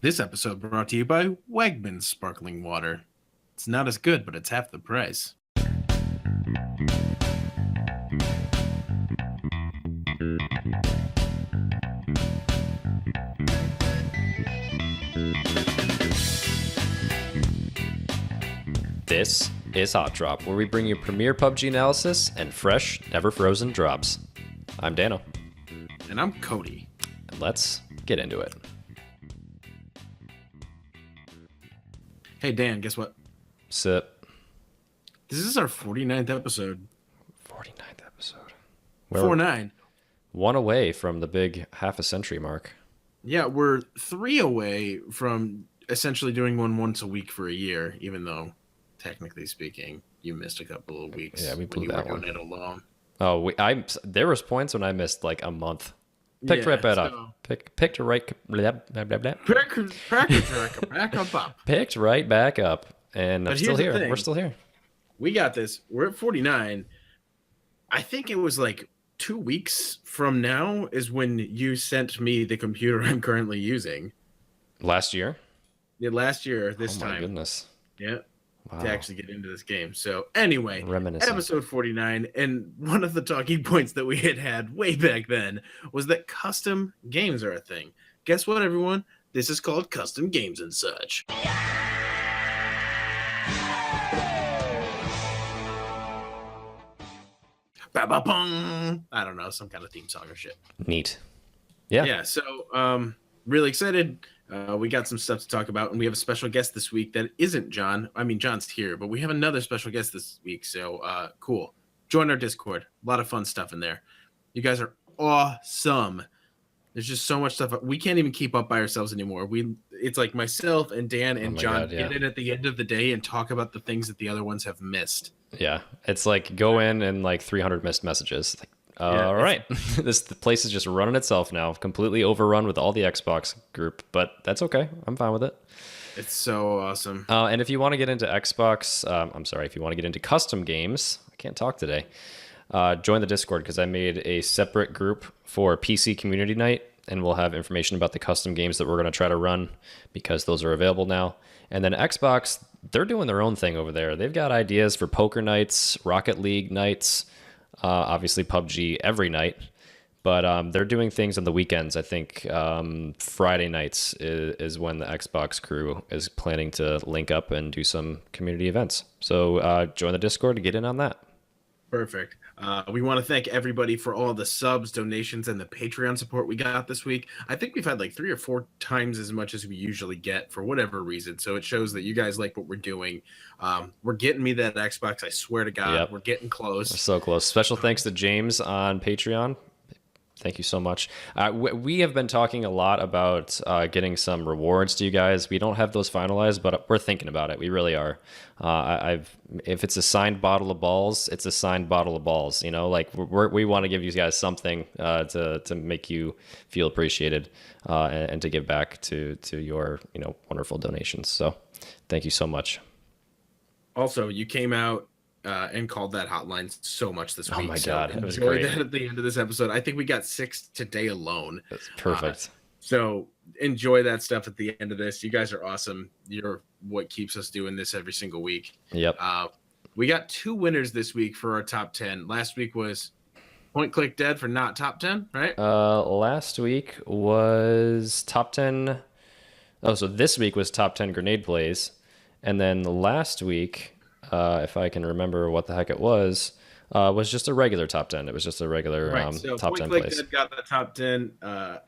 This episode brought to you by Wegmans Sparkling Water. It's not as good, but it's half the price. This is Hot Drop, where we bring you premier PUBG analysis and fresh, never frozen drops. I'm Dano. And I'm Cody. And let's get into it. Hey Dan, guess what? Sip. This is our 49th episode. 49th episode. 49. One away from the big half a century mark. Yeah, we're 3 away from essentially doing one once a week for a year, even though, technically speaking, you missed a couple of weeks. Yeah, we blew when you that were one. doing it alone. Oh, there was points when I missed like a month. Picked right back up. Picked right. Blah, blah, blah, blah. Picked right back up, and I'm still here. We're still here. We got this. We're at 49. I think it was like 2 weeks from now is when you sent me the computer I'm currently using. Last year? Yeah, last year, this time. Oh my goodness. Yeah. Wow. To actually get into this game. So anyway, Reminiscing. episode 49, and one of the talking points that we had way back then was that custom games are a thing. Guess what, everyone? This is called custom games and such. Ba-ba-bong! I don't know, some kind of theme song or shit. Neat. Yeah. Yeah, so really excited. We got some stuff to talk about, and we have a special guest this week that isn't John. I mean, John's here, but we have another special guest this week, so cool. Join our Discord. A lot of fun stuff in there. You guys are awesome. There's just so much stuff. We can't even keep up by ourselves anymore. It's like myself and Dan and John get in at the end of the day and talk about the things that the other ones have missed. Yeah, it's like go in and like 300 missed messages. Like, all right, the place is just running itself now, completely overrun with all the Xbox group, but that's okay. I'm fine with it. It's so awesome. And if you want to get into Xbox, if you want to get into custom games, I can't talk today. Join the Discord because I made a separate group for PC Community Night, and we'll have information about the custom games that we're going to try to run because those are available now. And then Xbox, they're doing their own thing over there. They've got ideas for poker nights, Rocket League nights, obviously PUBG every night, but they're doing things on the weekends. I think Friday nights is when the Xbox crew is planning to link up and do some community events. So join the Discord to get in on that. Perfect. We want to thank everybody for all the subs, donations, and the Patreon support we got this week. I think we've had like 3 or 4 times as much as we usually get for whatever reason. So it shows that you guys like what we're doing. We're getting me that Xbox. I swear to God, We're getting close. We're so close. Special thanks to James on Patreon. Thank you so much. We have been talking a lot about getting some rewards to you guys. We don't have those finalized, but we're thinking about it. We really are. If it's a signed bottle of balls, it's a signed bottle of balls. You know, like we want to give you guys something to make you feel appreciated and to give back to your wonderful donations. So thank you so much. Also, you came out and called that hotline so much this week. Oh my God, so it was enjoy great. that at the end of this episode. I think we got 6 today alone. That's perfect. So enjoy that stuff at the end of this. You guys are awesome. You're what keeps us doing this every single week. Yep. We got 2 winners this week for our top 10. Last week was Point Click Dead for not top 10, right? Last week was top 10. Oh, so this week was top 10 grenade plays. And then last week, if I can remember what the heck it was just a regular top 10. It was just a regular so top Point 10 Click plays. Dead got the top 10,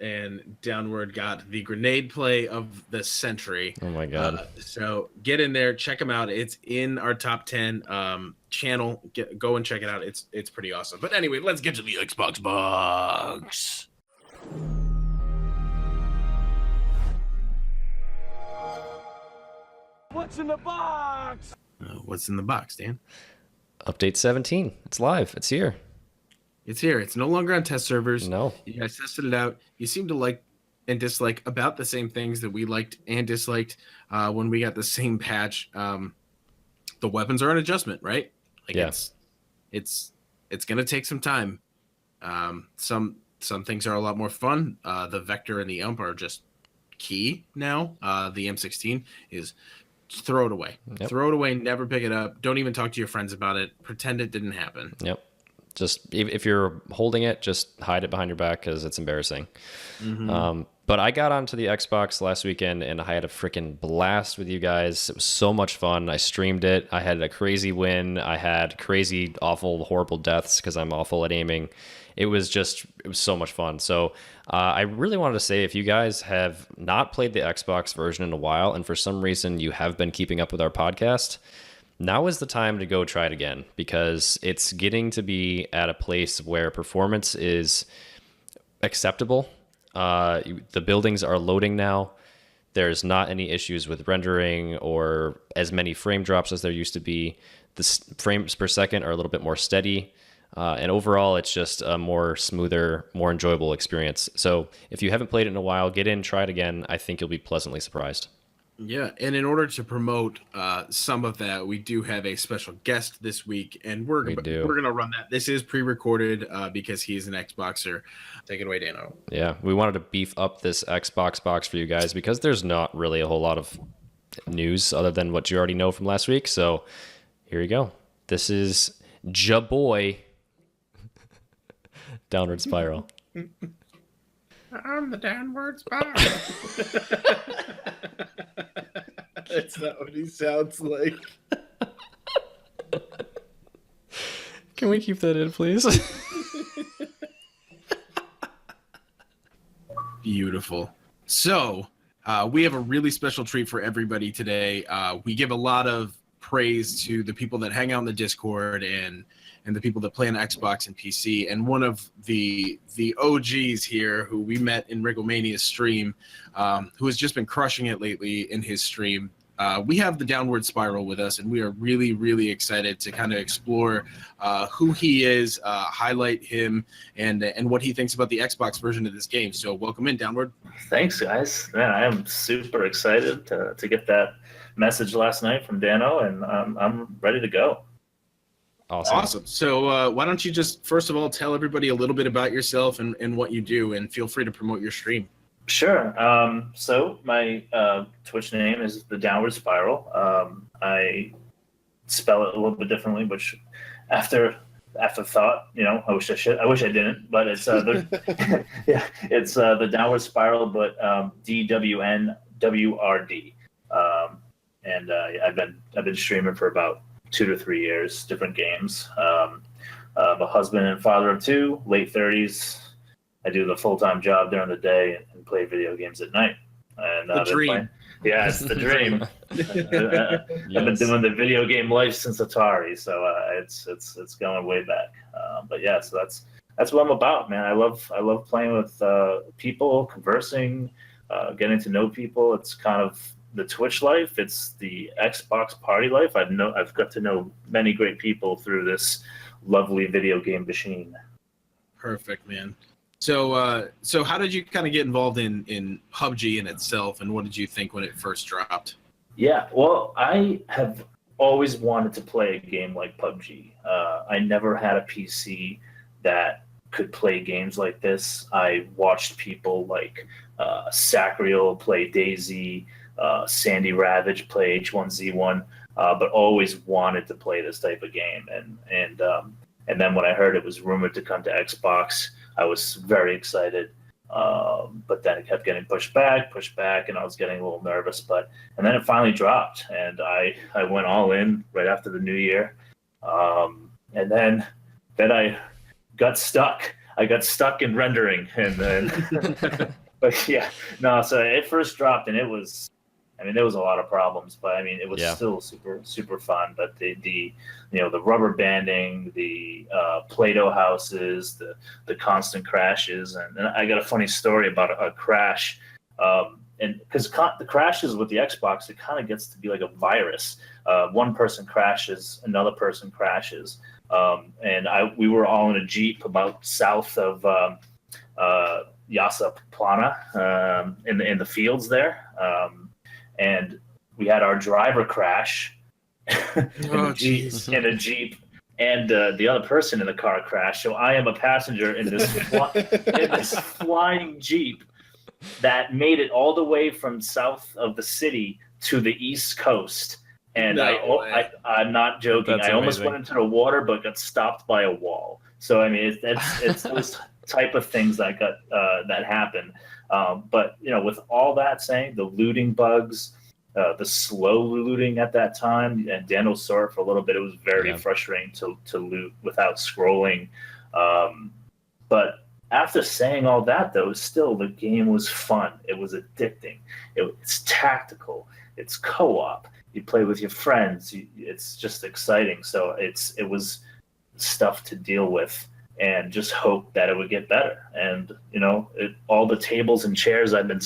and Downward got the grenade play of the century. Oh my God. So get in there, check them out. It's in our top 10 channel. Go and check it out. It's pretty awesome. But anyway, let's get to the Xbox box. What's in the box? What's in the box, Dan? Update 17. It's live. It's here. It's here. It's no longer on test servers. No. You guys tested it out. You seem to like and dislike about the same things that we liked and disliked when we got the same patch. The weapons are an adjustment, right? Like Yeah. It's gonna take some time. Some things are a lot more fun. The Vector and the Ump are just key now, the M16, is just throw it away. Yep. Throw it away. Never pick it up. Don't even talk to your friends about it. Pretend it didn't happen. Yep. Just if you're holding it, just hide it behind your back because it's embarrassing. But I got onto the Xbox last weekend and I had a freaking blast with you guys. It was so much fun. I streamed it. I had a crazy win. I had crazy, awful, horrible deaths because I'm awful at aiming. It was so much fun. So I really wanted to say, if you guys have not played the Xbox version in a while, and for some reason you have been keeping up with our podcast, now is the time to go try it again, because it's getting to be at a place where performance is acceptable. The buildings are loading now. There's not any issues with rendering or as many frame drops as there used to be. The frames per second are a little bit more steady. And overall, it's just a more smoother, more enjoyable experience. So if you haven't played it in a while, get in, try it again. I think you'll be pleasantly surprised. Yeah, and in order to promote some of that, we do have a special guest this week, and we're gonna run that. This is pre-recorded because he's an Xboxer. Take it away, Dano. Yeah, we wanted to beef up this Xbox box for you guys because there's not really a whole lot of news other than what you already know from last week. So here you go. This is Jaboy Downward Spiral. I'm the downward spiral. That's not what he sounds like. Can we keep that in, please? Beautiful. So we have a really special treat for everybody today. We give a lot of praise to the people that hang out in the Discord and the people that play on Xbox and PC. And one of the OGs here, who we met in Wrigglemania's stream, who has just been crushing it lately in his stream. We have the Downward Spiral with us, and we are really, really excited to kind of explore who he is, highlight him, and what he thinks about the Xbox version of this game. So welcome in, Downward. Thanks, guys. Man, I am super excited to get that message last night from Dano, and I'm ready to go. Awesome. So why don't you just, first of all, tell everybody a little bit about yourself and what you do, and feel free to promote your stream. Sure. So my Twitch name is the Downward Spiral. I spell it a little bit differently, which after thought, I wish I didn't, but it's it's the Downward Spiral, but DWNWRD. And I've been streaming for about 2 to 3 years, different games. I'm a husband and father of 2, late 30s. I do the full-time job during the day and play video games at night. And the dream. Yeah, it's the dream. I've been doing the video game life since Atari, so it's going way back. But yeah, so that's what I'm about, man. I love playing with people, conversing, getting to know people. It's kind of the Twitch life. It's the Xbox party life. I've got to know many great people through this lovely video game machine. Perfect, man. So how did you kind of get involved in PUBG in itself, and what did you think when it first dropped? Yeah, well, I have always wanted to play a game like PUBG. I never had a PC that could play games like this. I watched people like Sacriel play DayZ, Sandy Ravage play H1Z1, but always wanted to play this type of game. And then when I heard it was rumored to come to Xbox, I was very excited, but then it kept getting pushed back, and I was getting a little nervous. And then it finally dropped, and I went all in right after the new year, and then I got stuck. I got stuck in rendering, and then, but yeah, no. So it first dropped, and there was a lot of problems, but it was still super, super fun. But the rubber banding, the Play-Doh houses, the constant crashes, and I got a funny story about a crash. And because the crashes with the Xbox, it kind of gets to be like a virus. One person crashes, another person crashes, and we were all in a Jeep about south of Yasa Plana in the fields there. And we had our driver crash in a Jeep, and the other person in the car crashed. So I am a passenger in this flying Jeep, that made it all the way from south of the city to the East Coast. And I'm not joking. That's I almost amazing. went into the water, but got stopped by a wall. So I mean, it's those type of things that got that happened. But with all that saying, the looting bugs, the slow looting at that time, and Daniel saw it for a little bit. It was very frustrating to loot without scrolling. But after saying all that, though, still the game was fun. It was addicting. It's tactical. It's co-op. You play with your friends. It's just exciting. So it was stuff to deal with, and just hope that it would get better. And all the tables and chairs I've been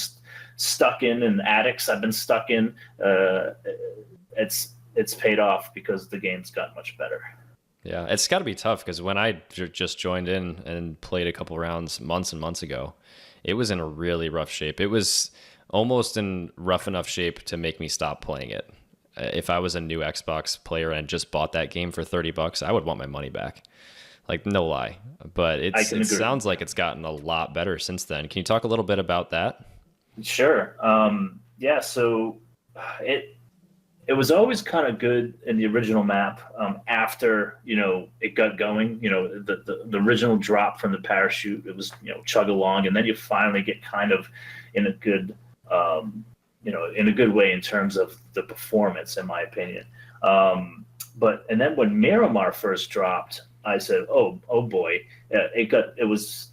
stuck in, and attics I've been stuck in, it's paid off because the game's got much better. Yeah, it's got to be tough because when I just joined in and played a couple rounds months and months ago, it was in a really rough shape. It was almost in rough enough shape to make me stop playing it. If I was a new Xbox player and just bought that game for $30, I would want my money back. Like, no lie. But it sounds like it's gotten a lot better since then. Can you talk a little bit about that? Sure. Yeah, so it was always kind of good in the original map after, it got going, the original drop from the parachute, it was, chug along, and then you finally get kind of in a good, in a good way in terms of the performance, in my opinion. And then when Miramar first dropped, I said, oh boy, it was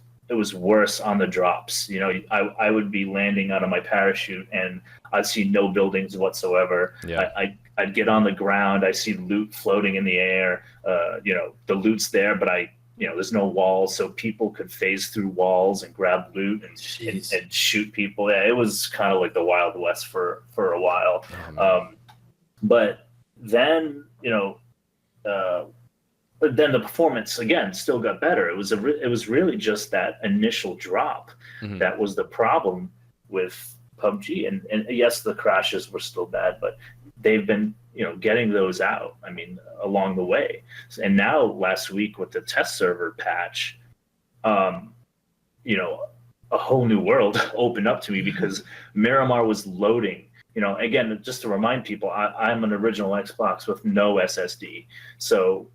worse on the drops. I would be landing out of my parachute and I'd see no buildings whatsoever. Yeah. I'd get on the ground. I see loot floating in the air. The loot's there, but there's no walls, so people could phase through walls and grab loot and shoot people. Yeah, it was kind of like the Wild West for a while. But then, but then the performance again still got better. It was really just that initial drop that was the problem with PUBG. And yes, the crashes were still bad, but they've been getting those out. I mean, along the way. And now last week with the test server patch, a whole new world opened up to me because Miramar was loading. Again, just to remind people, I'm an original Xbox with no SSD, so.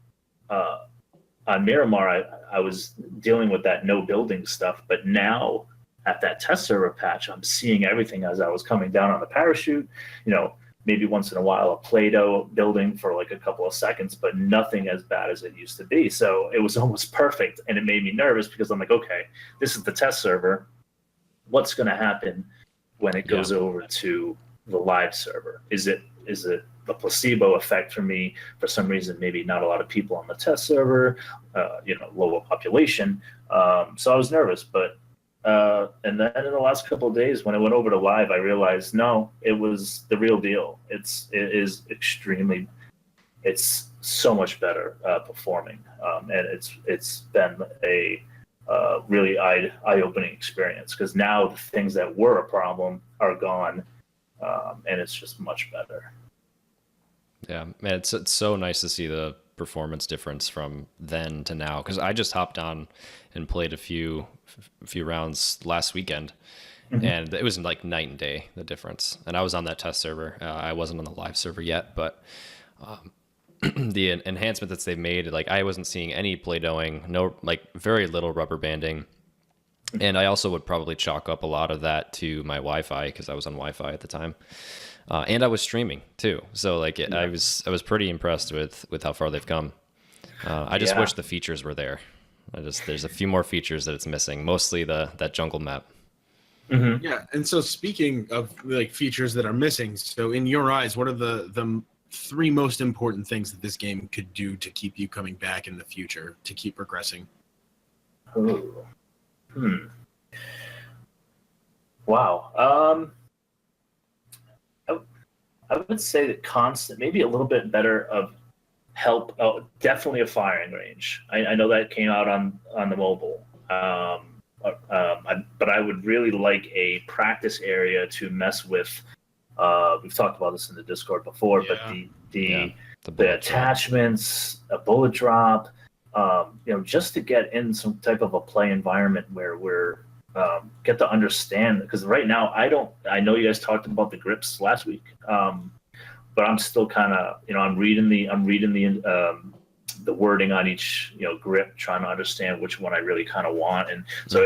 On Miramar, I was dealing with that no building stuff, but now at that test server patch, I'm seeing everything as I was coming down on the parachute. Maybe once in a while a Play-Doh building for like a couple of seconds, but nothing as bad as it used to be. So it was almost perfect, and it made me nervous because I'm like, okay, this is the test server. What's going to happen when it goes over to the live server? Is it a placebo effect for me? For some reason, maybe not a lot of people on the test server, lower population. So I was nervous, but and then in the last couple of days when I went over to live, I realized, no, it was the real deal. It is extremely, it's so much better performing. And it's been a really eye-opening experience because now the things that were a problem are gone. And it's just much better. Yeah, man, it's so nice to see the performance difference from then to now. Because I just hopped on and played a few rounds last weekend, and it was like night and day, the difference. And I was on that test server. I wasn't on the live server yet, but the enhancement that they've made, like I wasn't seeing any Play-Dohing, no, like very little rubber banding. And I also would probably chalk up a lot of that to my Wi-Fi because I was on Wi-Fi at the time. And I was streaming too. So like I was pretty impressed with how far they've come. I just wish the features were there. There's a few more features that it's missing, mostly that jungle map. Mm-hmm. Yeah. And so speaking of like features that are missing, so in your eyes, what are the three most important things that this game could do to keep you coming back in the future, to keep progressing? Wow. I would say that constant, maybe a little bit better of help. Oh, definitely a firing range. I know that came out on the mobile. But I would really like a practice area to mess with. We've talked about this in the Discord before, but the attachments, a bullet drop, just to get in some type of a play environment where we're get to understand, because right now I know you guys talked about the grips last week, but I'm still kind of, I'm reading the wording on each, grip, trying to understand which one I really kind of want. And so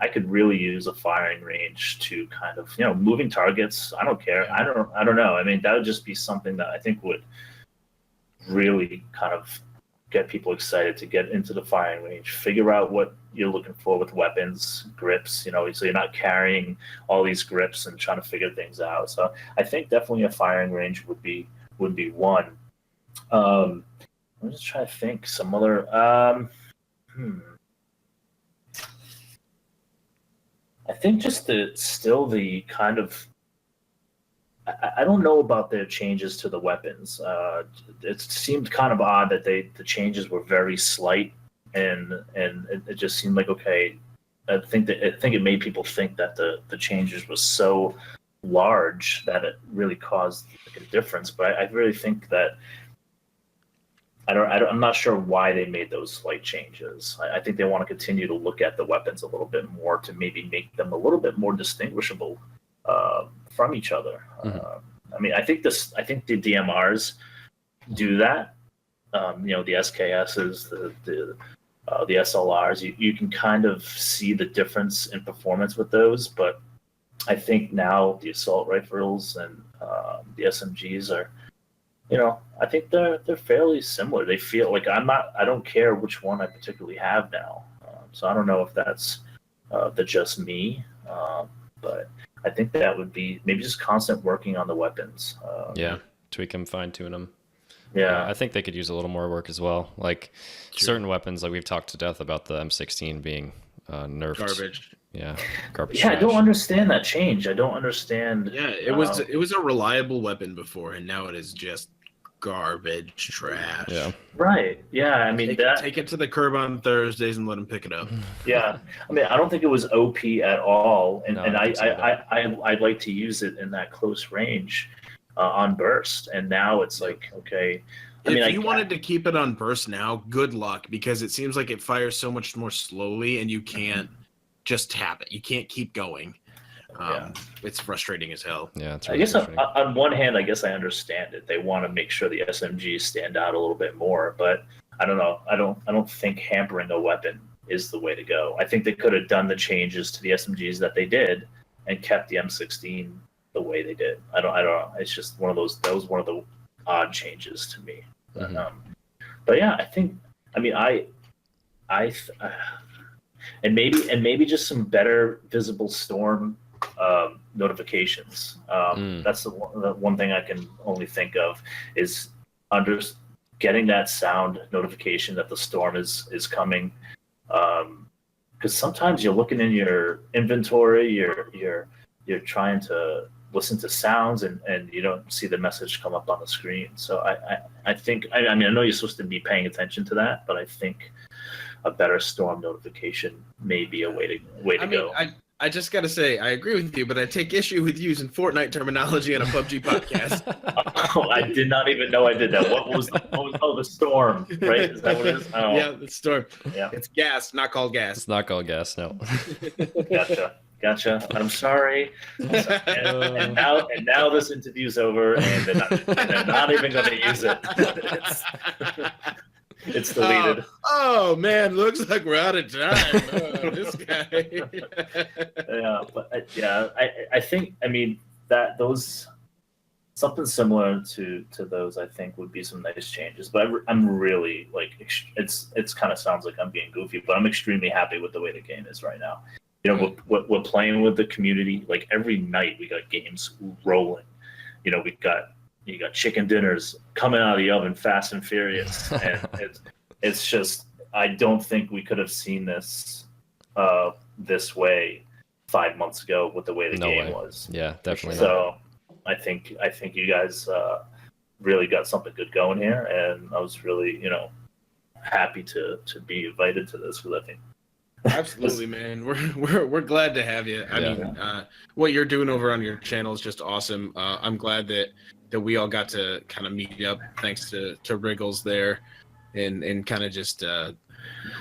I could really use a firing range to kind of, moving targets. I don't care. I don't know. I mean, that would just be something that I think would really kind of get people excited to get into the firing range, figure out what you're looking for with weapons, grips, so you're not carrying all these grips and trying to figure things out. So I think definitely a firing range would be one. I'm just trying to think some other. I think just the kind of. I don't know about their changes to the weapons. It seemed kind of odd that the changes were very slight, and it just seemed like, okay. I think it made people think that the changes were so large that it really caused a difference. But I really think that. I'm not sure why they made those slight changes. I think they want to continue to look at the weapons a little bit more to maybe make them a little bit more distinguishable from each other. I mean, I think the DMRs do that. The SKSs, the SLRs, you can kind of see the difference in performance with those. But I think now the assault rifles and the SMGs are. I think they're fairly similar. They feel like I don't care which one I particularly have now. So I don't know if that's just me, but I think that would be maybe just constant working on the weapons. Tweak them, fine tune them. Yeah, I think they could use a little more work as well. Like certain weapons, like we've talked to death about the M16 being nerfed. Garbage. Yeah, garbage. Yeah, trash. I don't understand that change. I don't understand. Yeah, it was a reliable weapon before, and now it is just garbage trash. Yeah. Right. Yeah. I mean, take it to the curb on Thursdays and let them pick it up. Yeah. I mean, I don't think it was OP at all, and I'd like to use it in that close range on burst, and now it's like, okay. If you wanted to keep it on burst now, good luck, because it seems like it fires so much more slowly, and you can't just tap it. You can't keep going. It's frustrating as hell. Yeah, it's really I guess on one hand, I guess I understand it. They want to make sure the SMGs stand out a little bit more, but I don't know. I don't think hampering a weapon is the way to go. I think they could have done the changes to the SMGs that they did and kept the M16 the way they did. I don't know. It's just one of those. That was one of the odd changes to me. But yeah, I think. I mean, and maybe just some better visible storm notifications. That's the one thing I can only think of is getting that sound notification that the storm is coming. Because sometimes you're looking in your inventory, you're trying to listen to sounds and you don't see the message come up on the screen. So I think I know you're supposed to be paying attention to that, but I think a better storm notification may be a way to go. I just got to say, I agree with you, but I take issue with using Fortnite terminology on a PUBG podcast. Oh, I did not even know I did that. What was the storm, right? Is that what it is? Oh. Yeah, the storm. Yeah. It's gas, not called gas. It's not called gas, no. Gotcha. I'm sorry. And now this interview's over, and they're not even going to use it. It's deleted. Oh man, looks like we're out of time. This guy. I think. I mean that those something similar to those. I think would be some nice changes. But I'm really like it's kind of sounds like I'm being goofy, but I'm extremely happy with the way the game is right now. We're playing with the community. Like every night we got games rolling. You got chicken dinners coming out of the oven fast and furious. And it's just, I don't think we could have seen this this way 5 months ago with the way the game was. Yeah, definitely. So I think you guys really got something good going here. And I was really, happy to be invited to this because I think. Absolutely, man. We're glad to have you. I mean, what you're doing over on your channel is just awesome. I'm glad that we all got to kind of meet up thanks to Wriggles there and kind of just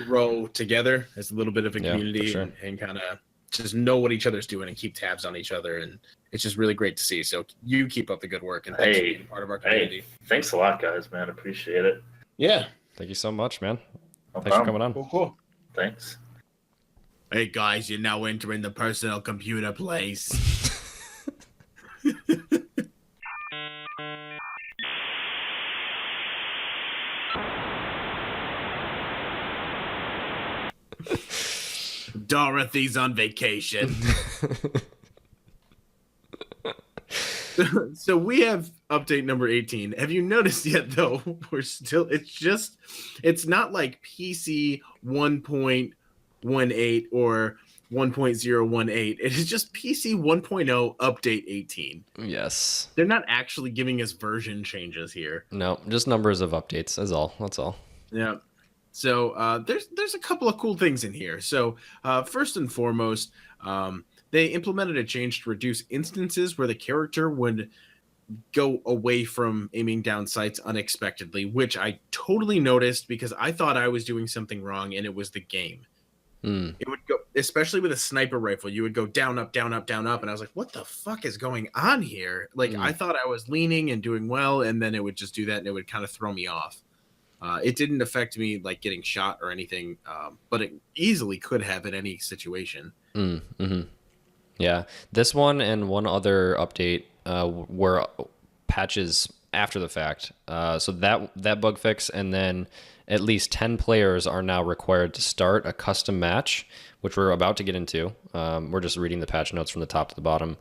grow together as a little bit of a community sure. and kind of just know what each other's doing and keep tabs on each other, and it's just really great to see. So you keep up the good work, and thanks for being part of our community. Thanks a lot, guys, man. Appreciate it. Yeah. Thank you so much, man. No Thanks for problem. coming on. Cool. Thanks. Hey guys, you're now entering the personal computer place. Dorothy's on vacation. So we have update number 18. Have you noticed yet though? It's not like PC 1.18 or 1.018. It is just PC 1.0 update 18. Yes. They're not actually giving us version changes here. No, just numbers of updates. That's all. Yeah. So there's a couple of cool things in here. So first and foremost, they implemented a change to reduce instances where the character would go away from aiming down sights unexpectedly, which I totally noticed because I thought I was doing something wrong and it was the game. It would go, especially with a sniper rifle, you would go down, up, down, up, down, up. And I was like, what the fuck is going on here? Like, I thought I was leaning and doing well, and then it would just do that and it would kind of throw me off. It didn't affect me like getting shot or anything, but it easily could have in any situation. Yeah, this one and one other update were patches after the fact. So that bug fix, and then at least 10 players are now required to start a custom match, which we're about to get into. We're just reading the patch notes from the top to the bottom.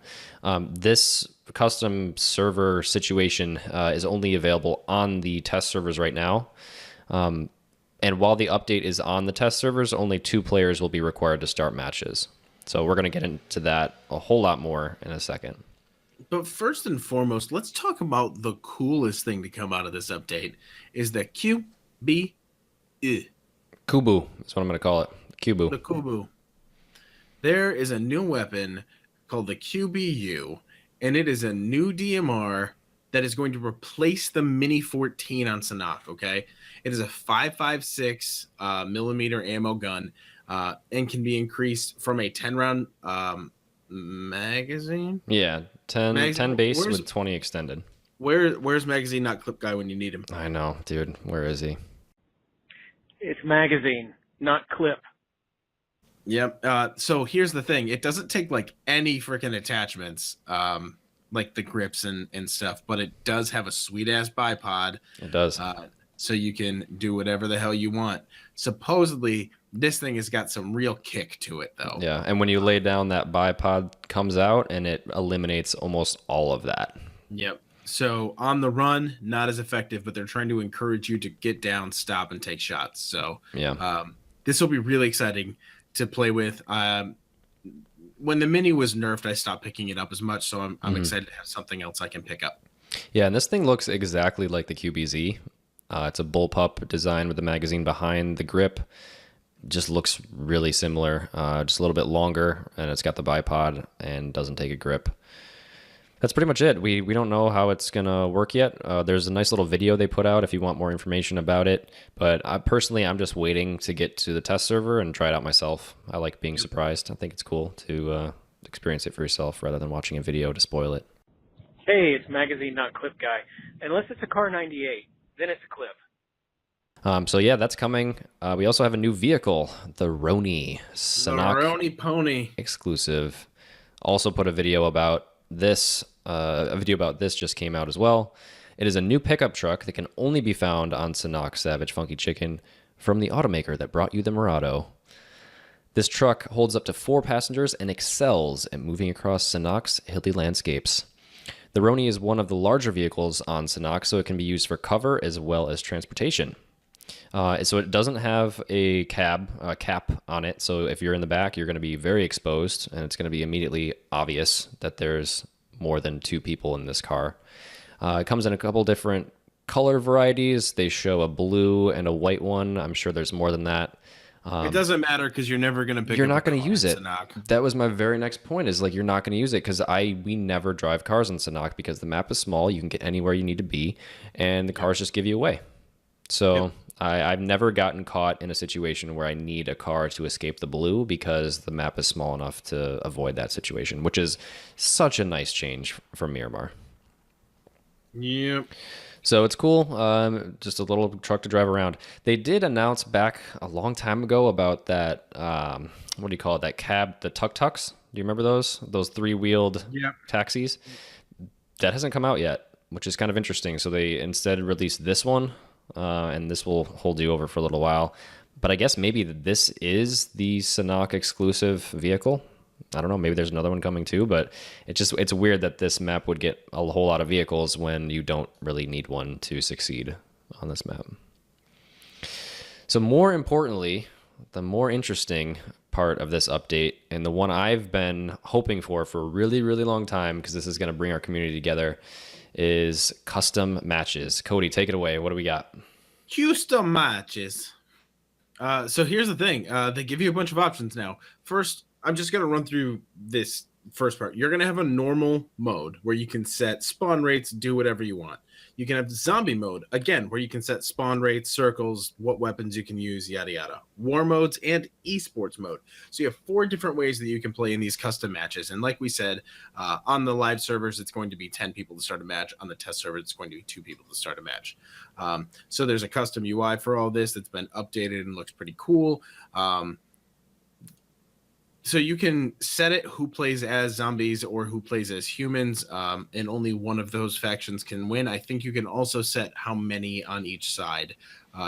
This custom server situation is only available on the test servers right now. And while the update is on the test servers, only 2 players will be required to start matches. So we're going to get into that a whole lot more in a second. But first and foremost, let's talk about the coolest thing to come out of this update is the QB. Kubu is what I'm going to call it. Kubu. The Kubu. There is a new weapon called the QBU, and it is a new DMR that is going to replace the Mini 14 on Sanhok, okay? It is a 5.56 millimeter ammo gun and can be increased from a 10-round magazine? Yeah, 10 base with 20 extended. Where's magazine not clip guy when you need him? I know, dude. Where is he? It's magazine, not clip. Yep. So here's the thing. It doesn't take like any freaking attachments, like the grips and stuff, but it does have a sweet ass bipod. It does. So you can do whatever the hell you want. Supposedly, this thing has got some real kick to it, though. Yeah, and when you lay down, that bipod comes out, and it eliminates almost all of that. Yep. So on the run, not as effective, but they're trying to encourage you to get down, stop, and take shots. So yeah, this will be really exciting to play with. When the Mini was nerfed, I stopped picking it up as much, so I'm excited to have something else I can pick up. Yeah, and this thing looks exactly like the QBZ. It's a bullpup design with the magazine behind the grip. Just looks really similar, just a little bit longer, and it's got the bipod and doesn't take a grip. That's pretty much it. We don't know how it's going to work yet. There's a nice little video they put out if you want more information about it. But I'm just waiting to get to the test server and try it out myself. I like being surprised. I think it's cool to experience it for yourself rather than watching a video to spoil it. Hey, it's magazine, not clip guy. Unless it's a Car 98, then it's a clip. So yeah, that's coming. We also have a new vehicle, the Roni. The Roni Pony. Exclusive. Also put a video about this. A video about this just came out as well. It is a new pickup truck that can only be found on Sanhok Savage Funky Chicken from the automaker that brought you the Murado. This truck holds up to 4 passengers and excels at moving across Sanhok's hilly landscapes. The Roni is one of the larger vehicles on Sanhok, so it can be used for cover as well as transportation. So it doesn't have a cap on it, so if you're in the back, you're going to be very exposed, and it's going to be immediately obvious that there's more than 2 people in this car. It comes in a couple different color varieties. They show a blue and a white one. I'm sure there's more than that. It doesn't matter because you're never going to pick. You're not going to use it. That was my very next point. Is like you're not going to use it because we never drive cars in Sanhok because the map is small. You can get anywhere you need to be, and the cars just give you away. So I've never gotten caught in a situation where I need a car to escape the blue because the map is small enough to avoid that situation, which is such a nice change from Miramar. Yep. So it's cool. Just a little truck to drive around. They did announce back a long time ago about that. What do you call it? That cab, the tuk-tuks. Do you remember those? Those 3-wheeled taxis? That hasn't come out yet, which is kind of interesting. So they instead released this one, and this will hold you over for a little while. But I guess maybe this is the Sanok exclusive vehicle. I don't know. Maybe there's another one coming too, but it's weird that this map would get a whole lot of vehicles when you don't really need one to succeed on this map. So more importantly, the more interesting part of this update, and the one I've been hoping for a really, really long time, because this is going to bring our community together, is custom matches. Cody, take it away. What do we got? Custom matches. So here's the thing. They give you a bunch of options now. First, I'm just going to run through this first part. You're going to have a normal mode where you can set spawn rates, do whatever you want. You can have zombie mode, again, where you can set spawn rates, circles, what weapons you can use, yada, yada. War modes and esports mode. So you have 4 different ways that you can play in these custom matches. And like we said, on the live servers, it's going to be 10 people to start a match. On the test server, it's going to be 2 people to start a match. So there's a custom UI for all this that's been updated and looks pretty cool. So you can set it who plays as zombies or who plays as humans, and only one of those factions can win. I think you can also set how many on each side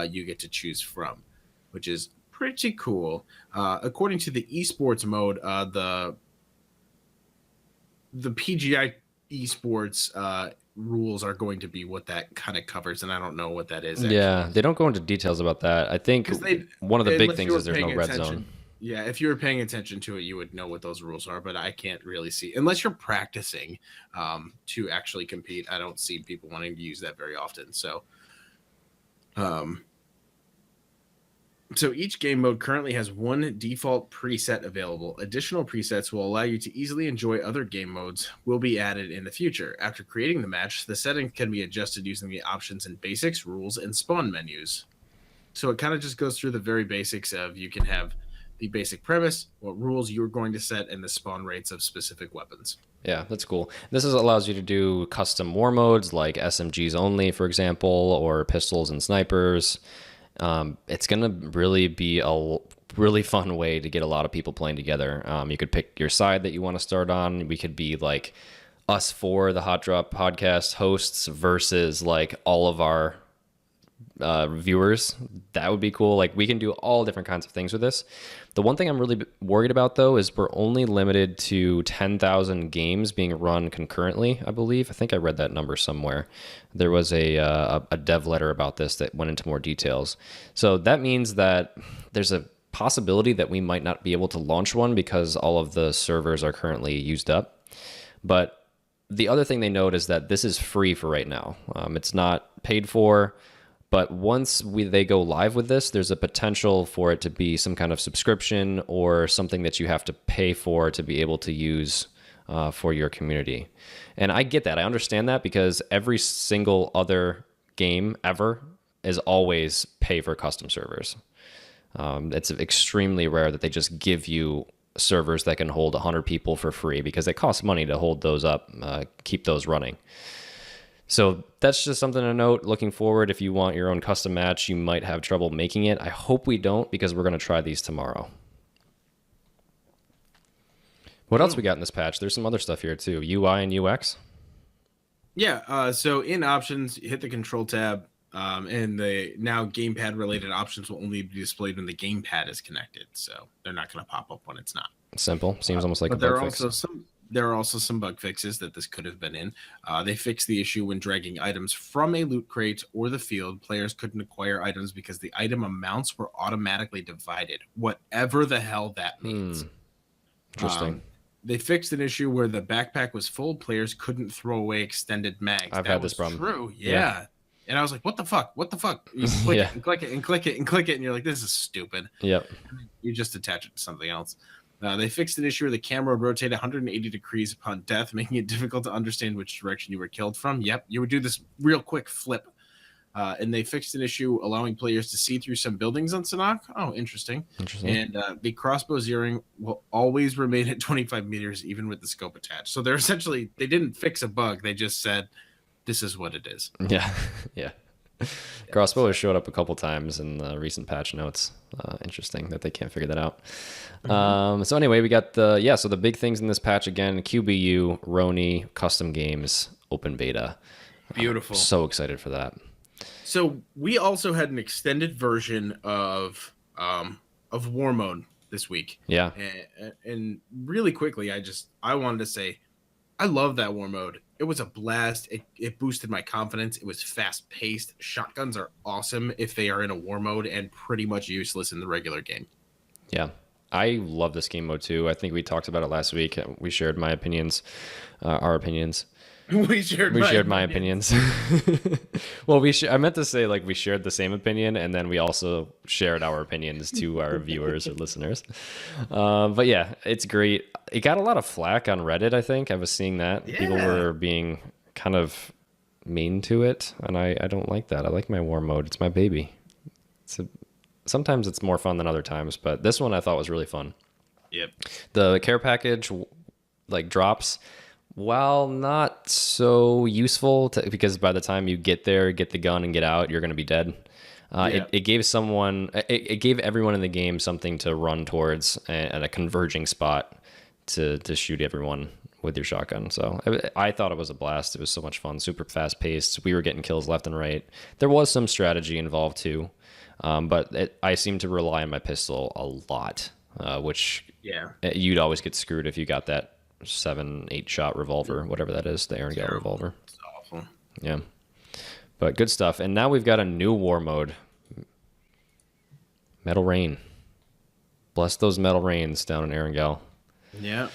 you get to choose from, which is pretty cool. According to the esports mode, the PGI esports rules are going to be what that kind of covers, and I don't know what that is. Actually. Yeah, they don't go into details about that. I think one of the big things is there's no red zone. Yeah, if you were paying attention to it, you would know what those rules are, but I can't really see. Unless you're practicing to actually compete, I don't see people wanting to use that very often. So each game mode currently has 1 default preset available. Additional presets will allow you to easily enjoy other game modes will be added in the future. After creating the match, the settings can be adjusted using the options in basics, rules, and spawn menus. So it kind of just goes through the very basics of you can have the basic premise, what rules you're going to set, and the spawn rates of specific weapons. Yeah, that's cool. This allows you to do custom war modes like SMGs only, for example, or pistols and snipers. It's going to really be a really fun way to get a lot of people playing together. You could pick your side that you want to start on. We could be like us 4, the HOTDROP podcast hosts, versus like all of our viewers. That would be cool. Like we can do all different kinds of things with this. The one thing I'm really worried about though is we're only limited to 10,000 games being run concurrently, I believe. I think I read that number somewhere. There was a dev letter about this that went into more details. So that means that there's a possibility that we might not be able to launch one because all of the servers are currently used up. But the other thing they note is that this is free for right now. It's not paid for. But once they go live with this, there's a potential for it to be some kind of subscription or something that you have to pay for to be able to use for your community. And I get that. I understand that because every single other game ever is always pay for custom servers. It's extremely rare that they just give you servers that can hold 100 people for free because it costs money to hold those up, keep those running. So that's just something to note. Looking forward, if you want your own custom match, you might have trouble making it. I hope we don't because we're going to try these tomorrow. What else we got in this patch? There's some other stuff here too. UI and UX. Yeah. So in options, you hit the control tab, and the now gamepad related options will only be displayed when the gamepad is connected. So they're not going to pop up when it's not. Simple. Seems almost like a bug fix. There are also some bug fixes that this could have been in. They fixed the issue when dragging items from a loot crate or the field. Players couldn't acquire items because the item amounts were automatically divided, whatever the hell that means. Interesting. They fixed an issue where the backpack was full. Players couldn't throw away extended mags. I've had this problem. True, yeah. And I was like, what the fuck? What the fuck? You click it and click it and click it and click it, and you're like, this is stupid. Yep. You just attach it to something else. They fixed an issue where the camera would rotate 180 degrees upon death, making it difficult to understand which direction you were killed from. Yep, you would do this real quick flip. and they fixed an issue allowing players to see through some buildings on Sanhok. Oh, interesting. And the crossbow zeroing will always remain at 25 meters, even with the scope attached. So they didn't fix a bug. They just said, this is what it is. Yeah, yeah. Crossbow has showed up a couple times in the recent patch notes. Interesting that they can't figure that out. So anyway, we got so the big things in this patch again: QBU, Roni, custom games, open beta. Beautiful. So excited for that. So we also had an extended version of War Mode this week. Yeah. And really quickly, I wanted to say, I love that War Mode. It was a blast. It boosted my confidence. It was fast paced. Shotguns are awesome if they are in a War Mode and pretty much useless in the regular game. Yeah. I love this game mode too. I think we talked about it last week. We shared my opinions, our opinions. We shared my opinions. Well, I meant to say like we shared the same opinion, and then we also shared our opinions to our viewers or listeners. But yeah, it's great. It got a lot of flack on Reddit. I think I was seeing that people were being kind of mean to it, and I don't like that. I like my War Mode. It's my baby. Sometimes it's more fun than other times, but this one I thought was really fun. Yep. The care package like drops, while not so useful because by the time you get there, get the gun and get out, you're going to be dead. It gave it gave everyone in the game something to run towards at a converging spot to shoot everyone with your shotgun. So I thought it was a blast. It was so much fun, super fast paced. We were getting kills left and right. There was some strategy involved too. But I seem to rely on my pistol a lot, which you'd always get screwed if you got that 7-8 shot revolver, whatever that is, the Erangel revolver. It's awful. Yeah, but good stuff. And now we've got a new War Mode, Metal Rain. Bless those metal rains down in Erangel. Yeah.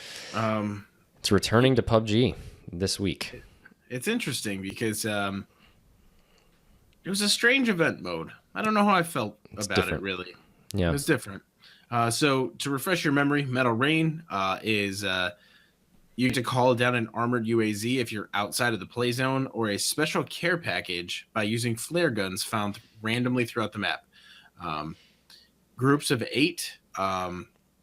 It's returning to PUBG this week. It's interesting because it was a strange event mode. I don't know how I felt about it, really. Yeah. It was different. So to refresh your memory, Metal Rain is you get to call down an armored UAZ if you're outside of the play zone, or a special care package by using flare guns found randomly throughout the map. Groups of 8,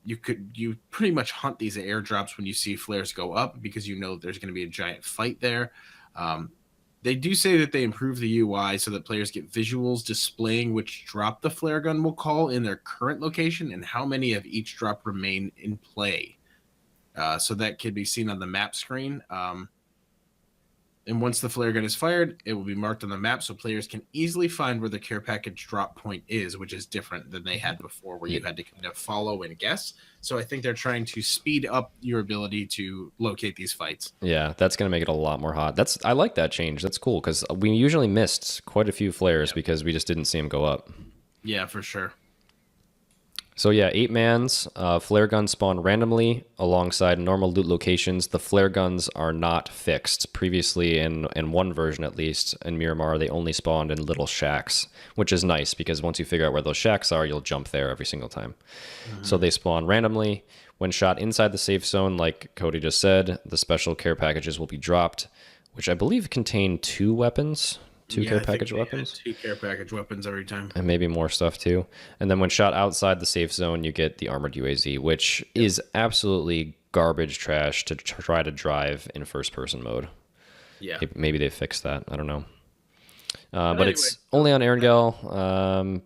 you pretty much hunt these airdrops when you see flares go up because you know there's going to be a giant fight there. They do say that they improve the UI so that players get visuals displaying which drop the flare gun will call in their current location and how many of each drop remain in play. So that can be seen on the map screen. And once the flare gun is fired, it will be marked on the map so players can easily find where the care package drop point is, which is different than they had before where you had to kind of follow and guess. So I think they're trying to speed up your ability to locate these fights. Yeah, that's going to make it a lot more hot. I like that change. That's cool because we usually missed quite a few flares because we just didn't see them go up. Yeah, for sure. So yeah, 8 mans, flare guns spawn randomly alongside normal loot locations. The flare guns are not fixed. Previously, in one version at least, in Miramar, they only spawned in little shacks, which is nice because once you figure out where those shacks are, you'll jump there every single time. Mm-hmm. So they spawn randomly. When shot inside the safe zone, like Cody just said, the special care packages will be dropped, which I believe contain 2 weapons. Two care package weapons? 2 care package weapons every time. And maybe more stuff too. And then when shot outside the safe zone, you get the armored UAZ, which is absolutely garbage trash to try to drive in first person mode. Yeah. Maybe they fixed that. I don't know. But anyway, it's only on Erangel.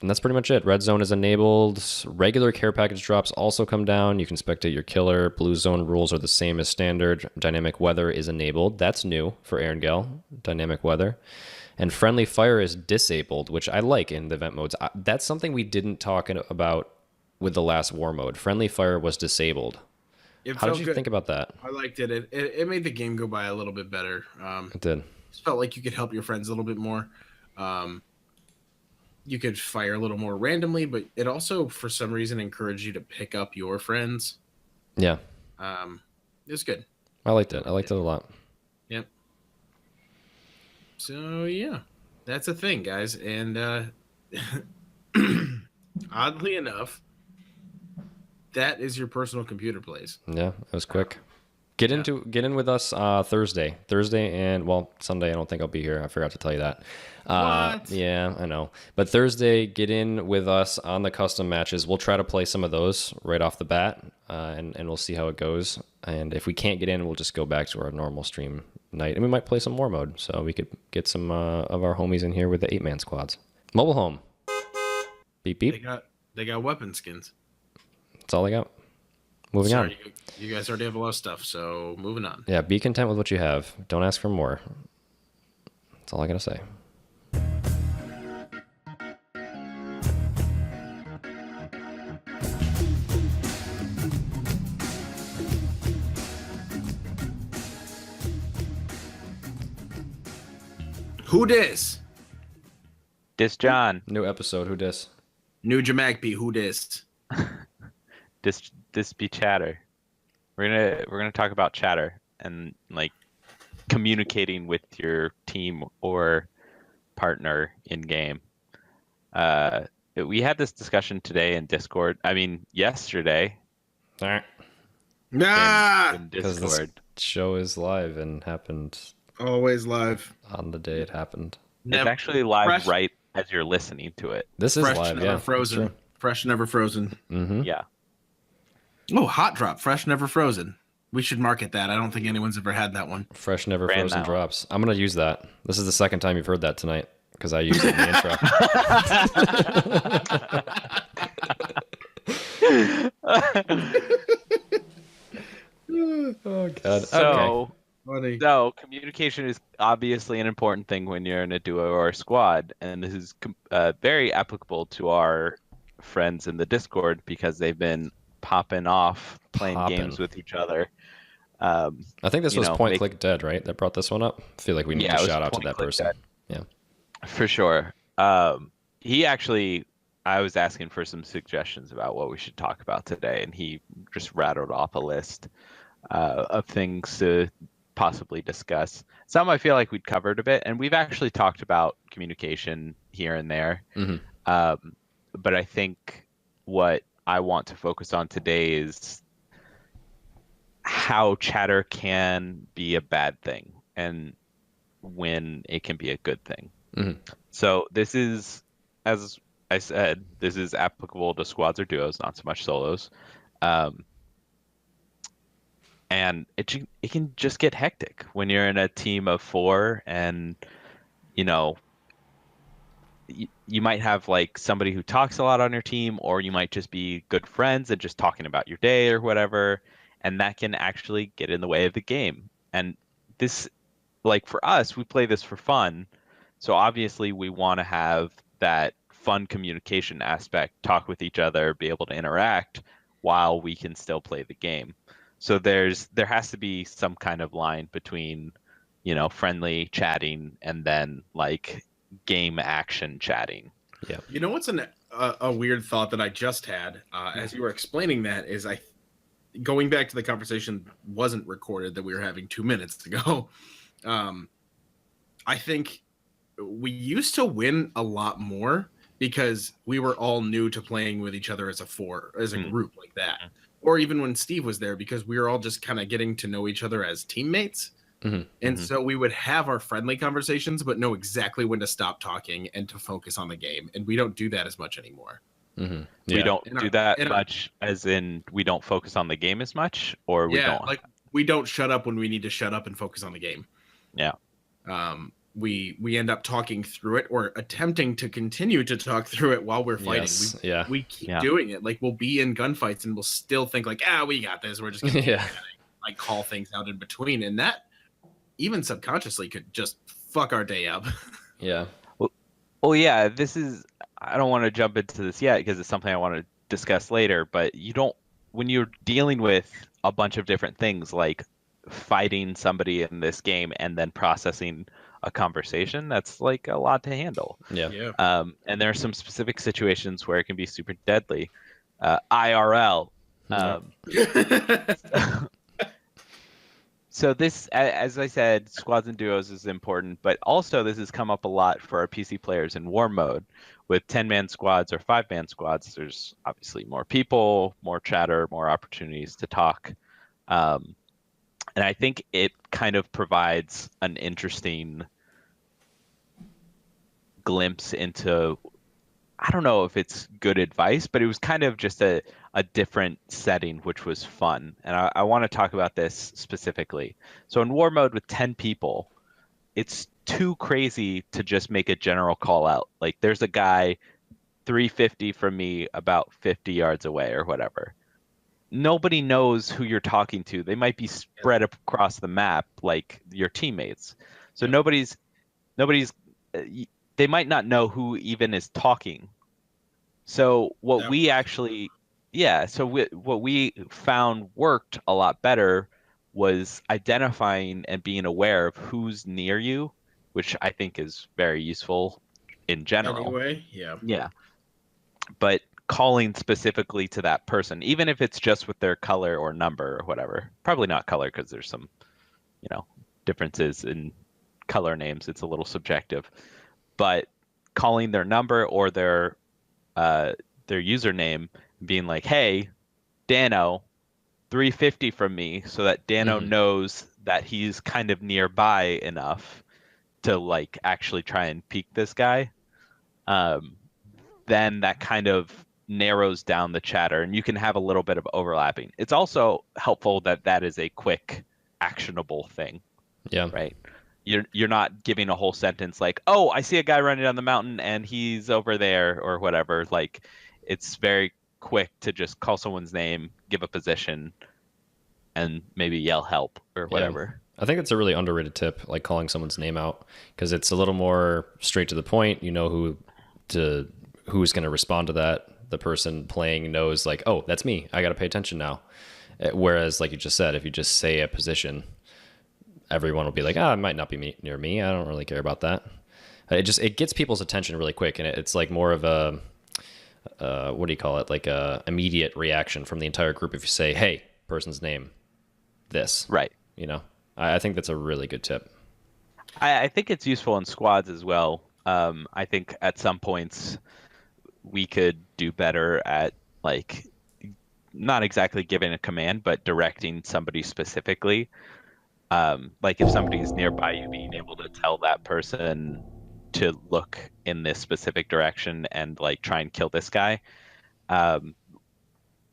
And that's pretty much it. Red zone is enabled. Regular care package drops also come down. You can spectate your killer. Blue zone rules are the same as standard. Dynamic weather is enabled. That's new for Erangel, dynamic weather. And friendly fire is disabled, which I like in the event modes. That's something we didn't talk about with the last war mode. Friendly fire was disabled. How did you think about that? I liked it. It made the game go by a little bit better. It did. It felt like you could help your friends a little bit more. You could fire a little more randomly, but it also, for some reason, encouraged you to pick up your friends. Yeah. It was good. I liked it. I liked it a lot. Yep. So, yeah. That's a thing, guys. And oddly enough, that is your personal computer plays. Yeah, it was quick. Get in with us Thursday, and Sunday. I don't think I'll be here. I forgot to tell you that. What? Yeah, I know. But Thursday, get in with us on the custom matches. We'll try to play some of those right off the bat, and we'll see how it goes. And if we can't get in, we'll just go back to our normal stream night, and we might play some war mode. So we could get some of our homies in here with the 8-man squads. Mobile home. Beep beep. They got weapon skins. That's all I got. Moving on. You guys already have a lot of stuff, so moving on. Yeah, be content with what you have. Don't ask for more. That's all I gotta say. Who dis? Dis John. New episode. Who dis? New Jamagpy. Who dis? Dis be chatter. We're gonna talk about chatter and like communicating with your team or partner in game. We had this discussion today in Discord. I mean, yesterday. All right. Ah! In Because this Discord. show is live and happened Always live. on the day it happened. It's actually live fresh- right as you're listening to it. This is Fresh, live, never yeah. frozen. Fresh, never frozen. Mm-hmm. Yeah. Oh, HOTDROP. Fresh, never frozen. We should market that. I don't think anyone's ever had that one. Fresh, never Ran frozen that drops. I'm gonna use that. This is the second time you've heard that tonight because I used it in the intro. Oh god. Okay. So communication is obviously an important thing when you're in a duo or a squad, and this is very applicable to our friends in the Discord because they've been popping off playing games with each other. I think this was Point make- Click Dead, right? That brought this one up. I feel like we need Yeah, to it was shout out to Point that Click person. Dead. Yeah. For sure. He actually, I was asking for some suggestions about what we should talk about today, and he just rattled off a list of things to possibly discuss. Some I feel like we'd covered a bit, and we've actually talked about communication here and there. Mm-hmm. But I think what I want to focus on today is how chatter can be a bad thing and when it can be a good thing. Mm-hmm. So this is, as I said, this is applicable to squads or duos, not so much solos. And it can just get hectic when you're in a team of 4 and, you know, you might have like somebody who talks a lot on your team, or you might just be good friends and just talking about your day or whatever. And that can actually get in the way of the game. And this, like for us, we play this for fun. So obviously we want to have that fun communication aspect, talk with each other, be able to interact while we can still play the game. So there has to be some kind of line between, you know, friendly chatting and then like game action chatting. Yeah. You know what's a weird thought that I just had as you were explaining that is going back to the conversation wasn't recorded that we were having 2 minutes ago. I think we used to win a lot more because we were all new to playing with each other as a group like that. Or even when Steve was there, because we were all just kind of getting to know each other as teammates. Mm-hmm. And so we would have our friendly conversations, but know exactly when to stop talking and to focus on the game. And we don't do that as much anymore. Mm-hmm. We Yeah. don't do that much, as in we don't focus on the game as much, or we don't. Like we don't shut up when we need to shut up and focus on the game. Yeah. We end up talking through it or attempting to continue to talk through it while we're fighting. Yes. We keep doing it. Like we'll be in gunfights and we'll still think like, we got this. We're just gonna like call things out in between, and that even subconsciously could just fuck our day up. Yeah. Well, yeah, I don't want to jump into this yet because it's something I want to discuss later, but when you're dealing with a bunch of different things like fighting somebody in this game and then processing a conversation, that's like a lot to handle. Yeah. And there are some specific situations where it can be super deadly. IRL. So this, as I said, squads and duos is important, but also this has come up a lot for our PC players in war mode. With 10-man squads or 5-man squads, there's obviously more people, more chatter, more opportunities to talk. And I think it kind of provides an interesting glimpse into, I don't know if it's good advice, but it was kind of just a different setting, which was fun. And I want to talk about this specifically. So in war mode with 10 people, it's too crazy to just make a general call out. Like there's a guy 350 from me about 50 yards away or whatever. Nobody knows who you're talking to. They might be spread across the map like your teammates. So nobody's they might not know who even is talking. So what we actually what we found worked a lot better was identifying and being aware of who's near you, which I think is very useful in general. Anyway, yeah. But calling specifically to that person, even if it's just with their color or number or whatever. Probably not color because there's some, differences in color names. It's a little subjective. But calling their number or their username, being like, "Hey, Dano, 350 from me," so that Dano knows that he's kind of nearby enough to like actually try and peek this guy. Then that kind of narrows down the chatter, and you can have a little bit of overlapping. It's also helpful that is a quick, actionable thing. Yeah. Right. You're not giving a whole sentence like, "Oh, I see a guy running down the mountain and he's over there," or whatever. Like, it's very quick to just call someone's name, give a position, and maybe yell help or whatever. I think it's a really underrated tip, like calling someone's name out, because it's a little more straight to the point. You know who's going to respond to that. The person playing knows like, "Oh, that's me. I got to pay attention now." Whereas, like you just said, if you just say a position, everyone will be like, it might not be near me. I don't really care about that. It gets people's attention really quick, and it's like more of a what do you call it? Like a immediate reaction from the entire group if you say, "Hey, person's name, this." Right. I think that's a really good tip. I think it's useful in squads as well. I think at some points we could do better at like not exactly giving a command, but directing somebody specifically. Like if somebody's nearby you, being able to tell that person to look in this specific direction and like try and kill this guy.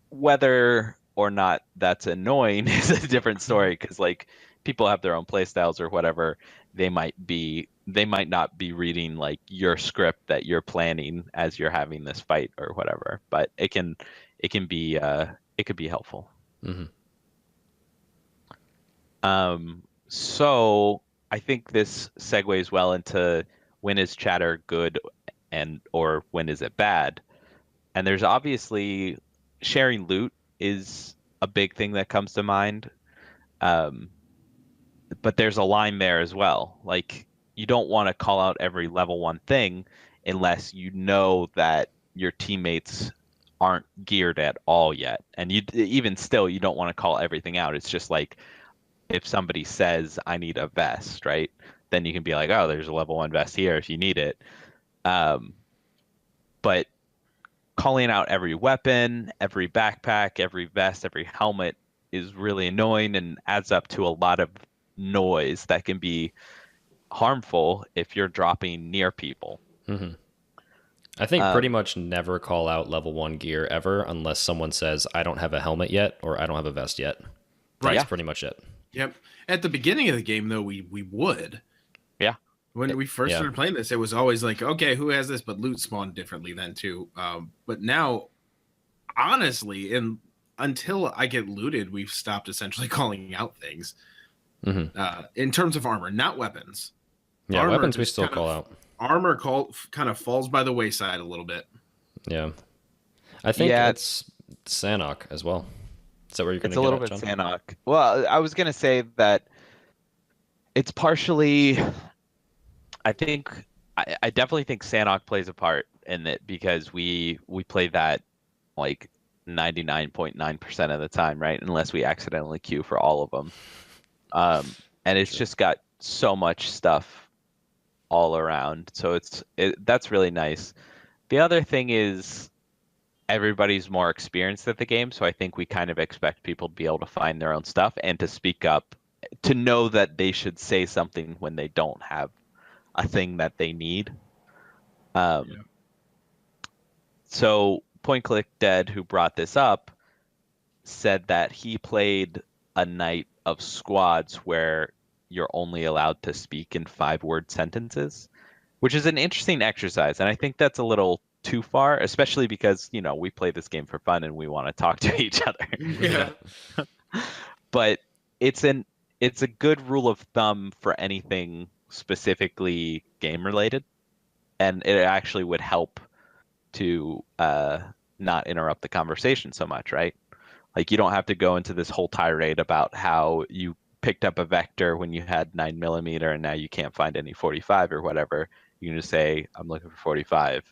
Whether or not that's annoying is a different story, because like people have their own play styles or whatever. They might not be reading like your script that you're planning as you're having this fight or whatever, but it can be it could be helpful. So I think this segues well into when is chatter good or when is it bad? And there's obviously sharing loot is a big thing that comes to mind. But there's a line there as well. Like, you don't want to call out every level 1 thing unless you know that your teammates aren't geared at all yet. And even still, you don't want to call everything out. It's just like, if somebody says, "I need a vest," right? Then you can be like, "Oh, there's a level 1 vest here if you need it." But calling out every weapon, every backpack, every vest, every helmet is really annoying and adds up to a lot of noise that can be harmful if you're dropping near people. I think pretty much never call out level 1 gear ever unless someone says, "I don't have a helmet yet," or "I don't have a vest yet." That's pretty much it. Yep. At the beginning of the game, though, we would. Yeah. When we first started playing this, it was always like, okay, who has this? But loot spawned differently then too. But now, honestly, until I get looted, we've stopped essentially calling out things. In terms of armor, not weapons. Yeah, armor weapons we still call out. Armor kind of falls by the wayside a little bit. Yeah. I think it's Sanhok as well. Is that where you're going to get It's a little bit John? Sanhok. Well, I was going to say that it's partially, I definitely think Sanhok plays a part in it, because we play that like 99.9% of the time, right? Unless we accidentally queue for all of them. And it's just got so much stuff all around. So that's really nice. The other thing is everybody's more experienced at the game, so I think we kind of expect people to be able to find their own stuff and to speak up to know that they should say something when they don't have a thing that they need. So Point Click Dead, who brought this up, said that he played a night of squads where you're only allowed to speak in 5-word sentences, which is an interesting exercise. And I think that's a little too far, especially because, we play this game for fun and we want to talk to each other. Yeah. But it's a good rule of thumb for anything specifically game related. And it actually would help to not interrupt the conversation so much, right? Like, you don't have to go into this whole tirade about how you picked up a vector when you had 9mm and now you can't find any 45 or whatever. You can just say, I'm looking for 45,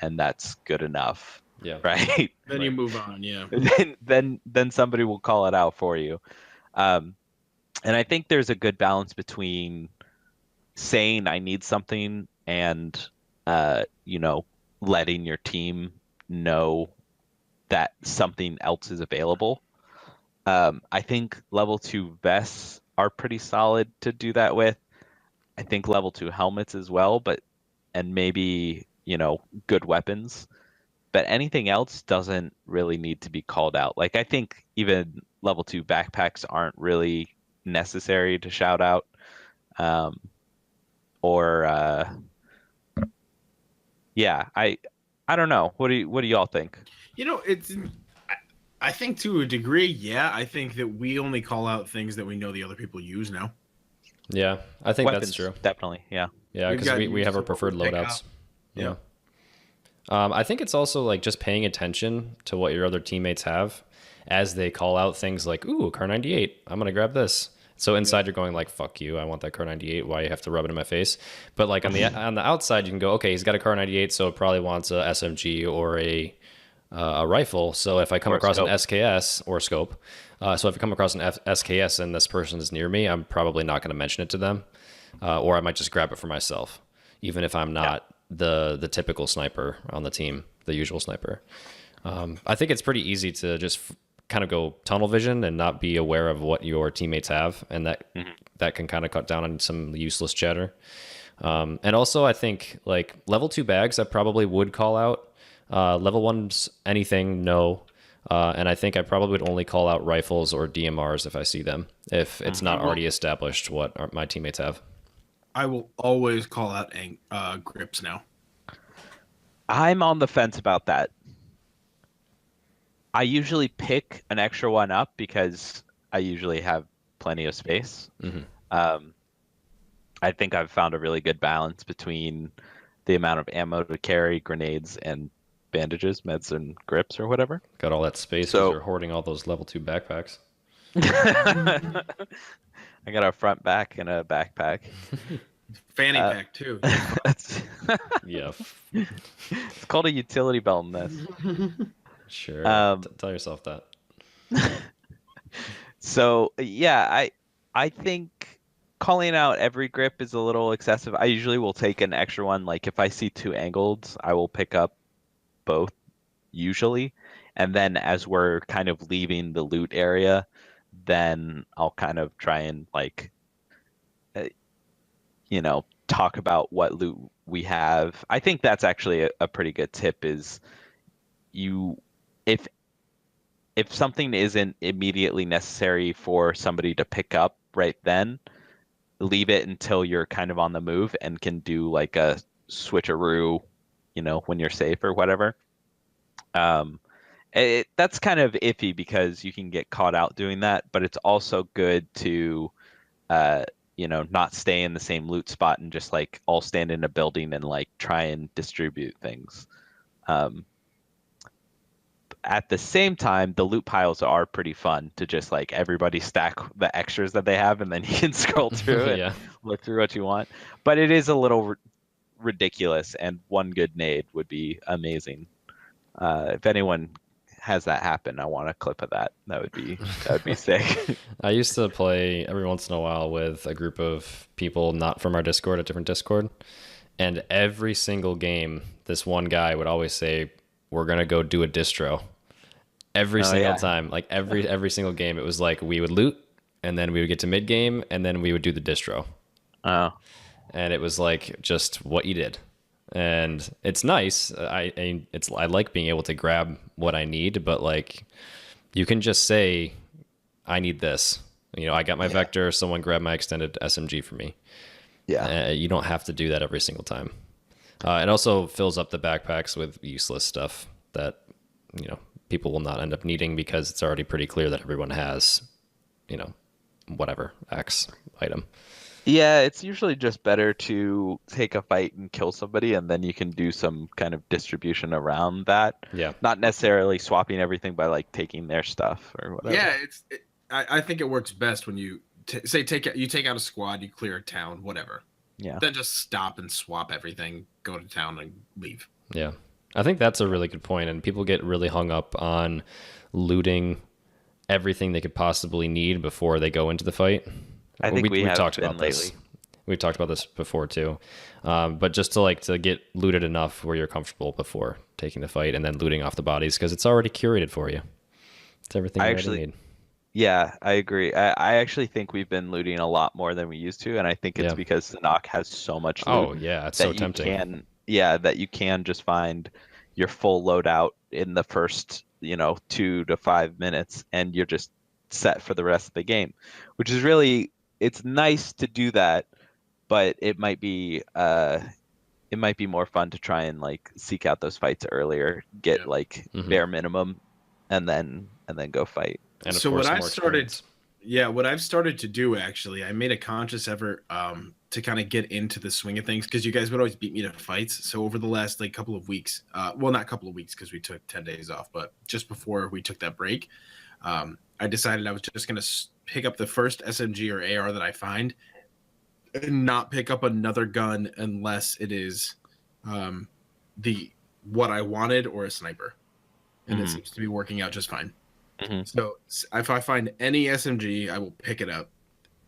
and that's good enough. Yeah. Right. Then you move on. Yeah. Then somebody will call it out for you. And I think there's a good balance between saying I need something and letting your team know that something else is available. I think level 2 vests are pretty solid to do that with. I think level 2 helmets as well, and maybe, good weapons. But anything else doesn't really need to be called out. Like, I think even level 2 backpacks aren't really necessary to shout out. I don't know. What do y'all think? I think to a degree, yeah. I think that we only call out things that we know the other people use now. Yeah, I think Weapons, that's true. Definitely, yeah. Yeah, because we have our preferred loadouts. Yeah. I think it's also like just paying attention to what your other teammates have as they call out things like, ooh, Car 98, I'm going to grab this. So inside you're going like, fuck you, I want that Car 98, why you have to rub it in my face? But like on the outside you can go, okay, he's got a Car 98, so it probably wants a SMG or a rifle. So if I come across an SKS or scope, so if I come across an SKS and this person is near me, I'm probably not going to mention it to them, or I might just grab it for myself, even if I'm not the typical sniper on the team, the usual sniper. I think it's pretty easy to just kind of go tunnel vision and not be aware of what your teammates have, and that can kind of cut down on some useless chatter. And also I think like level 2 bags I probably would call out. Level 1's anything, no. And I think I probably would only call out rifles or DMRs if I see them, if it's not already established what my teammates have. I will always call out grips now. I'm on the fence about that. I usually pick an extra one up because I usually have plenty of space. I think I've found a really good balance between the amount of ammo to carry, grenades, and bandages, meds, and grips or whatever. Got all that space because you're hoarding all those level 2 backpacks. I got a front back and a backpack. Fanny pack too. Yeah. It's called a utility belt in this. Sure. Tell yourself that. So yeah, I think calling out every grip is a little excessive. I usually will take an extra one. Like if I see 2 angled, I will pick up both usually. And then as we're kind of leaving the loot area, then I'll kind of try and like, talk about what loot we have. I think that's actually a pretty good tip is if something isn't immediately necessary for somebody to pick up right then, leave it until you're kind of on the move and can do like a switcheroo, when you're safe or whatever. That's kind of iffy because you can get caught out doing that, but it's also good to, not stay in the same loot spot and just like all stand in a building and like try and distribute things. At the same time, the loot piles are pretty fun to just like everybody stack the extras that they have and then you can scroll through it and look through what you want. But it is a little ridiculous, and one good nade would be amazing. If anyone has that happen, I want a clip of that. That would be sick. I used to play every once in a while with a group of people not from our Discord, a different Discord, and every single game, this one guy would always say, "We're gonna go do a distro." Every single time, like every single game, it was like we would loot and then we would get to mid game, and then we would do the distro. Oh. And it was like just what you did. And it's nice. I like being able to grab what I need, but like you can just say, I need this. You know, I got my vector, someone grab my extended SMG for me. Yeah. You don't have to do that every single time. It also fills up the backpacks with useless stuff that, you know, people will not end up needing because it's already pretty clear that everyone has, you know, whatever X item. Yeah, it's usually just better to take a fight and kill somebody, and then you can do some kind of distribution around that. Yeah. Not necessarily swapping everything by like taking their stuff or whatever. Yeah, I think it works best when you take out a squad, you clear a town, whatever. Yeah. Then just stop and swap everything, go to town and leave. Yeah. I think that's a really good point, and people get really hung up on looting everything they could possibly need before they go into the fight. I think we have talked been about this. We've talked about this before too, but just to get looted enough where you're comfortable before taking the fight, and then looting off the bodies because it's already curated for you. It's everything you already need. Yeah, I agree. I actually think we've been looting a lot more than we used to, and I think it's because the knock has so much loot. Oh yeah, it's so tempting. That you can just find your full loadout in the first 2 to 5 minutes, and you're just set for the rest of the game, which is really, it's nice to do that, but it might be more fun to try and like seek out those fights earlier, get bare minimum, and then go fight. And of so course, what I've started to do, actually, I made a conscious effort to kind of get into the swing of things, because you guys would always beat me to fights. So over the last couple of weeks, well, not couple of weeks because we took 10 days off, but just before we took that break, I decided I was just going to pick up the first SMG or AR that I find and not pick up another gun unless it is what I wanted or a sniper. And it seems to be working out just fine. So if I find any SMG, I will pick it up.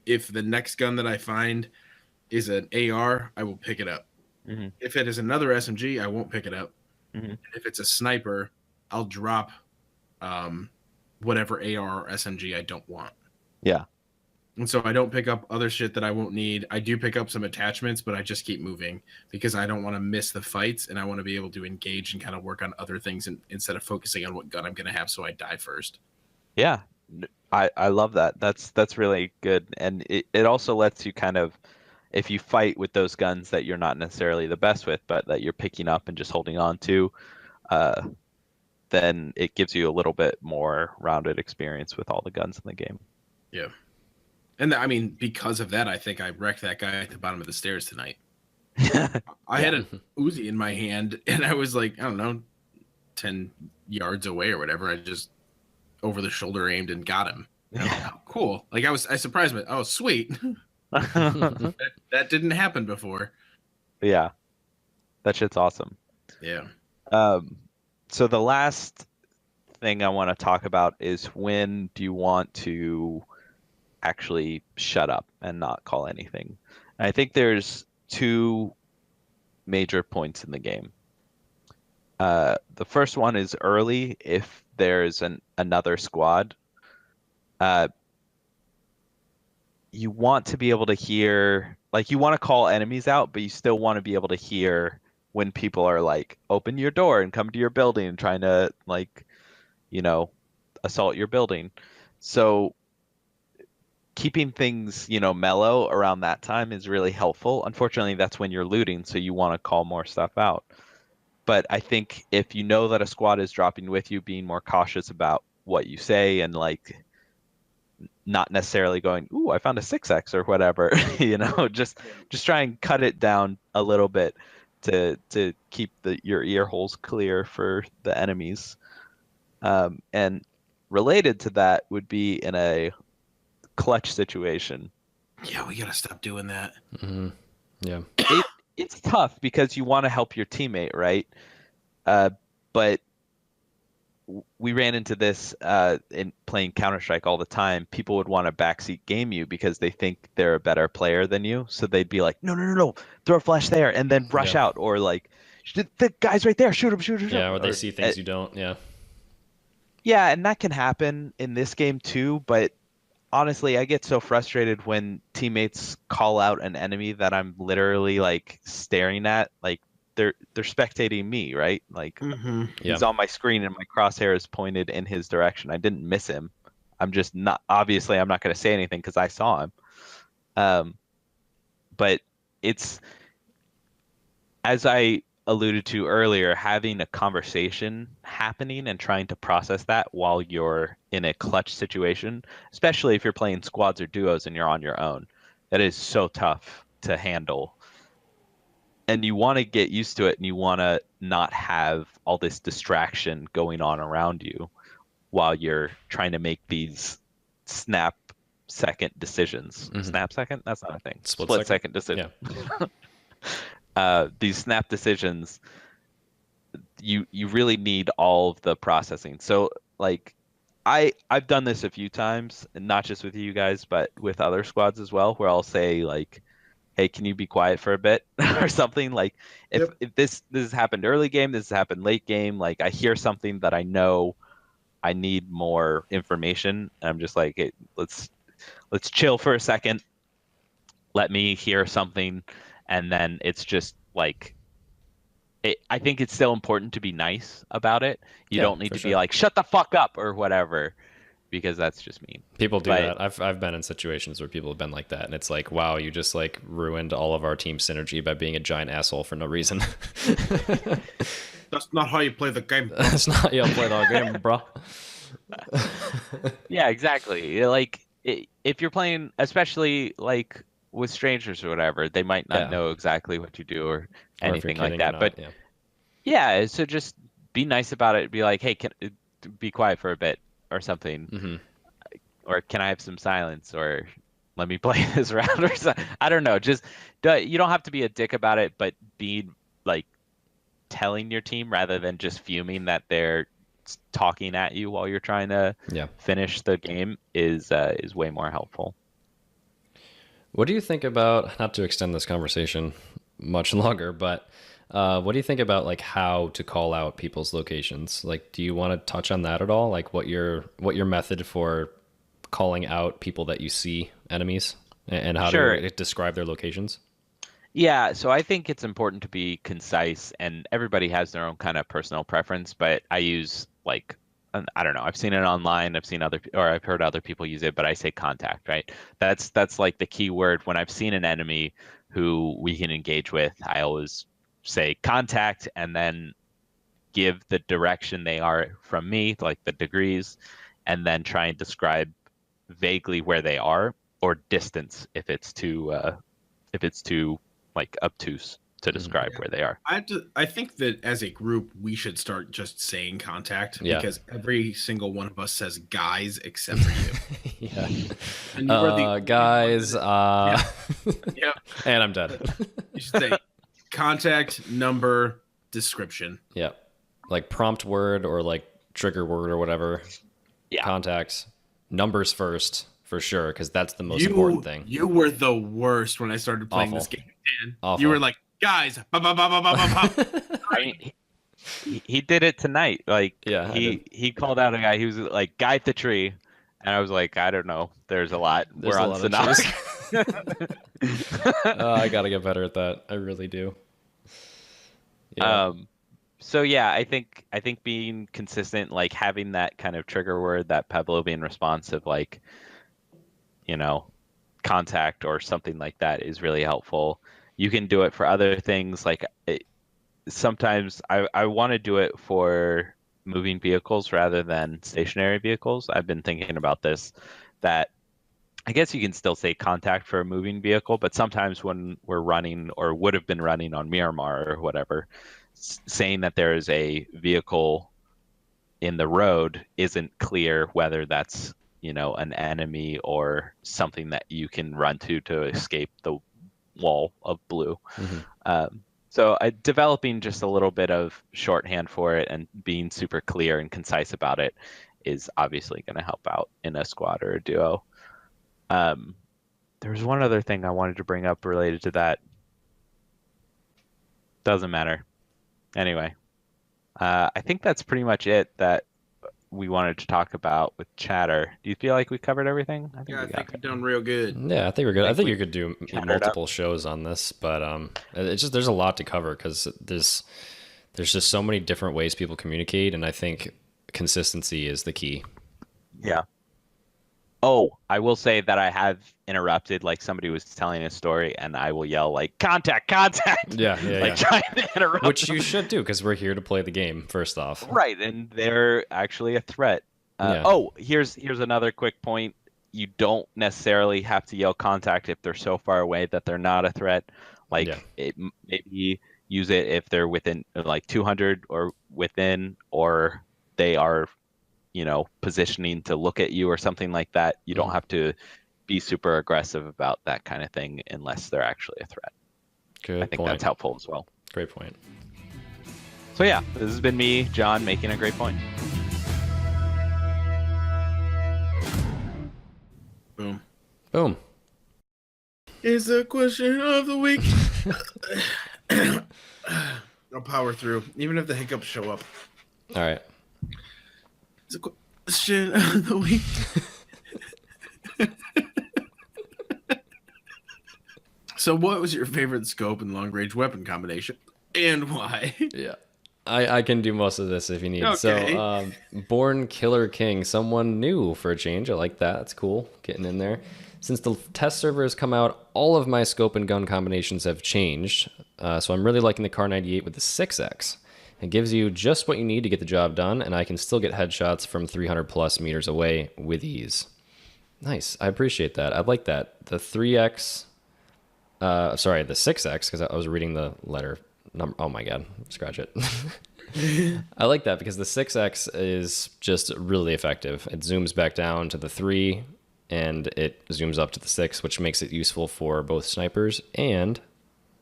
If the next gun that I find is an AR, I will pick it up. If it is another SMG, I won't pick it up. If it's a sniper, I'll drop whatever AR or SMG I don't want. Yeah. And so I don't pick up other shit that I won't need. I do pick up some attachments, but I just keep moving because I don't want to miss the fights, and I want to be able to engage and kind of work on other things instead of focusing on what gun I'm going to have so I die first. Yeah, I love that. That's really good. And it also lets you kind of, if you fight with those guns that you're not necessarily the best with, but that you're picking up and just holding on to, then it gives you a little bit more rounded experience with all the guns in the game. Yeah. And I mean, because of that, I think I wrecked that guy at the bottom of the stairs tonight. I had an Uzi in my hand, and I was like, I don't know, 10 yards away or whatever. I just over the shoulder aimed and got him. Like, oh, cool. Like I surprised me. Oh, sweet. that didn't happen before. Yeah. That shit's awesome. Yeah. So the last thing I want to talk about is, when do you want to actually shut up and not call anything? And I think there's two major points in the game. The first one is early. If there's another squad, you want to be able to hear, like, you want to call enemies out, but you still want to be able to hear when people are like, open your door and come to your building and trying to, like, assault your building. So keeping things, mellow around that time is really helpful. Unfortunately, that's when you're looting, so you want to call more stuff out. But I think if you know that a squad is dropping with you, being more cautious about what you say, and like not necessarily going, ooh, I found a 6X or whatever, just try and cut it down a little bit to keep your ear holes clear for the enemies. And related to that would be in a clutch situation. Yeah, we gotta stop doing that. Yeah. It's tough because you want to help your teammate, right? But we ran into this in playing Counter-Strike all the time. People would want to backseat game you because they think they're a better player than you. So they'd be like, no, throw a flash there, and then rush out. Or like, the guy's right there, shoot him. Yeah, or they see things you don't, yeah. Yeah, and that can happen in this game too, but honestly, I get so frustrated when teammates call out an enemy that I'm literally like staring at, like they're spectating me, right? Like Mm-hmm. he's on my screen and my crosshair is pointed in his direction. I didn't miss him. I'm just not, obviously I'm not going to say anything because I saw him. But it's, as I alluded to earlier, having a conversation happening and trying to process that while you're in a clutch situation, especially if you're playing squads or duos and you're on your own, that is so tough to handle. And you want to get used to it, and you want to not have all this distraction going on around you while you're trying to make these snap second decisions. Mhm. Snap second? That's not a thing. Split second decision. Yeah. These snap decisions, you really need all of the processing. So like I've done this a few times, and not just with you guys, but with other squads as well, where I'll say like, hey, can you be quiet for a bit or something? Like if this has happened early game, this has happened late game, like I hear something that I know I need more information, and I'm just like, hey, let's chill for a second. Let me hear something, and then it's just like I think it's still important to be nice about it. You don't need to be like, shut the fuck up or whatever, because that's just mean. People do that. I've been in situations where people have been like that, and it's like, wow, you just like ruined all of our team synergy by being a giant asshole for no reason. That's not how you play the game. That's not how you play the game, bro. Yeah, exactly. Like if you're playing, especially like with strangers or whatever, they might not know exactly what you do or anything like that. But yeah, so just be nice about it. Be like, hey, be quiet for a bit or something. Mm-hmm. Or can I have some silence, or let me play this round or something. I don't know. Just you don't have to be a dick about it, but be like telling your team rather than just fuming that they're talking at you while you're trying to finish the game is way more helpful. What do you think about, not to extend this conversation much longer, but what do you think about like how to call out people's locations? Like, do you want to touch on that at all? Like what your method for calling out people that you see enemies and how to describe their locations? Yeah, so I think it's important to be concise, and everybody has their own kind of personal preference, but I use like, I don't know, I've seen it online, I've heard other people use it, but I say contact, right? That's like the key word. When I've seen an enemy who we can engage with, I always say contact and then give the direction they are from me, like the degrees, and then try and describe vaguely where they are, or distance if it's too like obtuse to describe where they are. I think that as a group, we should start just saying contact because every single one of us says guys except for you. And you are the guys. Yeah. And I'm dead. You should say contact, number, description. Yeah. Like prompt word or like trigger word or whatever. Yeah. Contacts. Numbers first. For sure, because that's the most important thing. You were the worst when I started playing this game, Dan. Awful. You were like, guys, I mean, he did it tonight. Like, he called out a guy. He was like, guy at the tree. And I was like, I don't know. There's a lot. We're on Sonata. I got to get better at that. I really do. Yeah. So yeah, I think being consistent, like having that kind of trigger word, that Pavlovian response of like, you know, contact or something like that is really helpful. You can do it for other things. Like sometimes I want to do it for moving vehicles rather than stationary vehicles. I've been thinking about this, that I guess you can still say contact for a moving vehicle, but sometimes when we're running or would have been running on Miramar or whatever, saying that there is a vehicle in the road isn't clear whether that's, you know, an enemy or something that you can run to escape the wall of blue. Mm-hmm. So developing just a little bit of shorthand for it and being super clear and concise about it is obviously going to help out in a squad or a duo. There was one other thing I wanted to bring up related to that. Doesn't matter. Anyway, I think that's pretty much it. That we wanted to talk about with chatter. Do you feel like we covered everything? I think Yeah, I we think got we've done real good. Yeah, I think we're good. I think you could do chattered multiple shows on this, but it's just there's a lot to cover because there's just so many different ways people communicate, and I think consistency is the key. Yeah. Oh, I will say that I have interrupted, like somebody was telling a story, and I will yell like "contact, contact." Yeah, like trying to interrupt. Which them. you should do because we're here to play the game. First off, Right, and they're actually a threat. Yeah. Oh, here's another quick point. You don't necessarily have to yell "contact" if they're so far away that they're not a threat. Like maybe use it if they're within like 200 or within, or they are, positioning to look at you or something like that. You don't have to be super aggressive about that kind of thing unless they're actually a threat. Good I think point. that's helpful as well. Great point. So yeah, this has been me, John, making a great point. Boom. Boom. Is the question of the week. I'll power through, even if the hiccups show up. All right. It's a question of the week. So, what was your favorite scope and long-range weapon combination, and why? Yeah. I can do most of this if you need. Okay. So, Born Killer King, someone new for a change. I like that. That's cool. Getting in there. Since the test server has come out, all of my scope and gun combinations have changed. So I'm really liking the Kar 98 with the 6X. It gives you just what you need to get the job done, and I can still get headshots from 300 plus meters away with ease. Nice. I appreciate that. I like that. The 3X, the 6X, because I was reading the letter number. Oh my God, scratch it. I like that because the 6X is just really effective. It zooms back down to the 3, and it zooms up to the 6, which makes it useful for both snipers and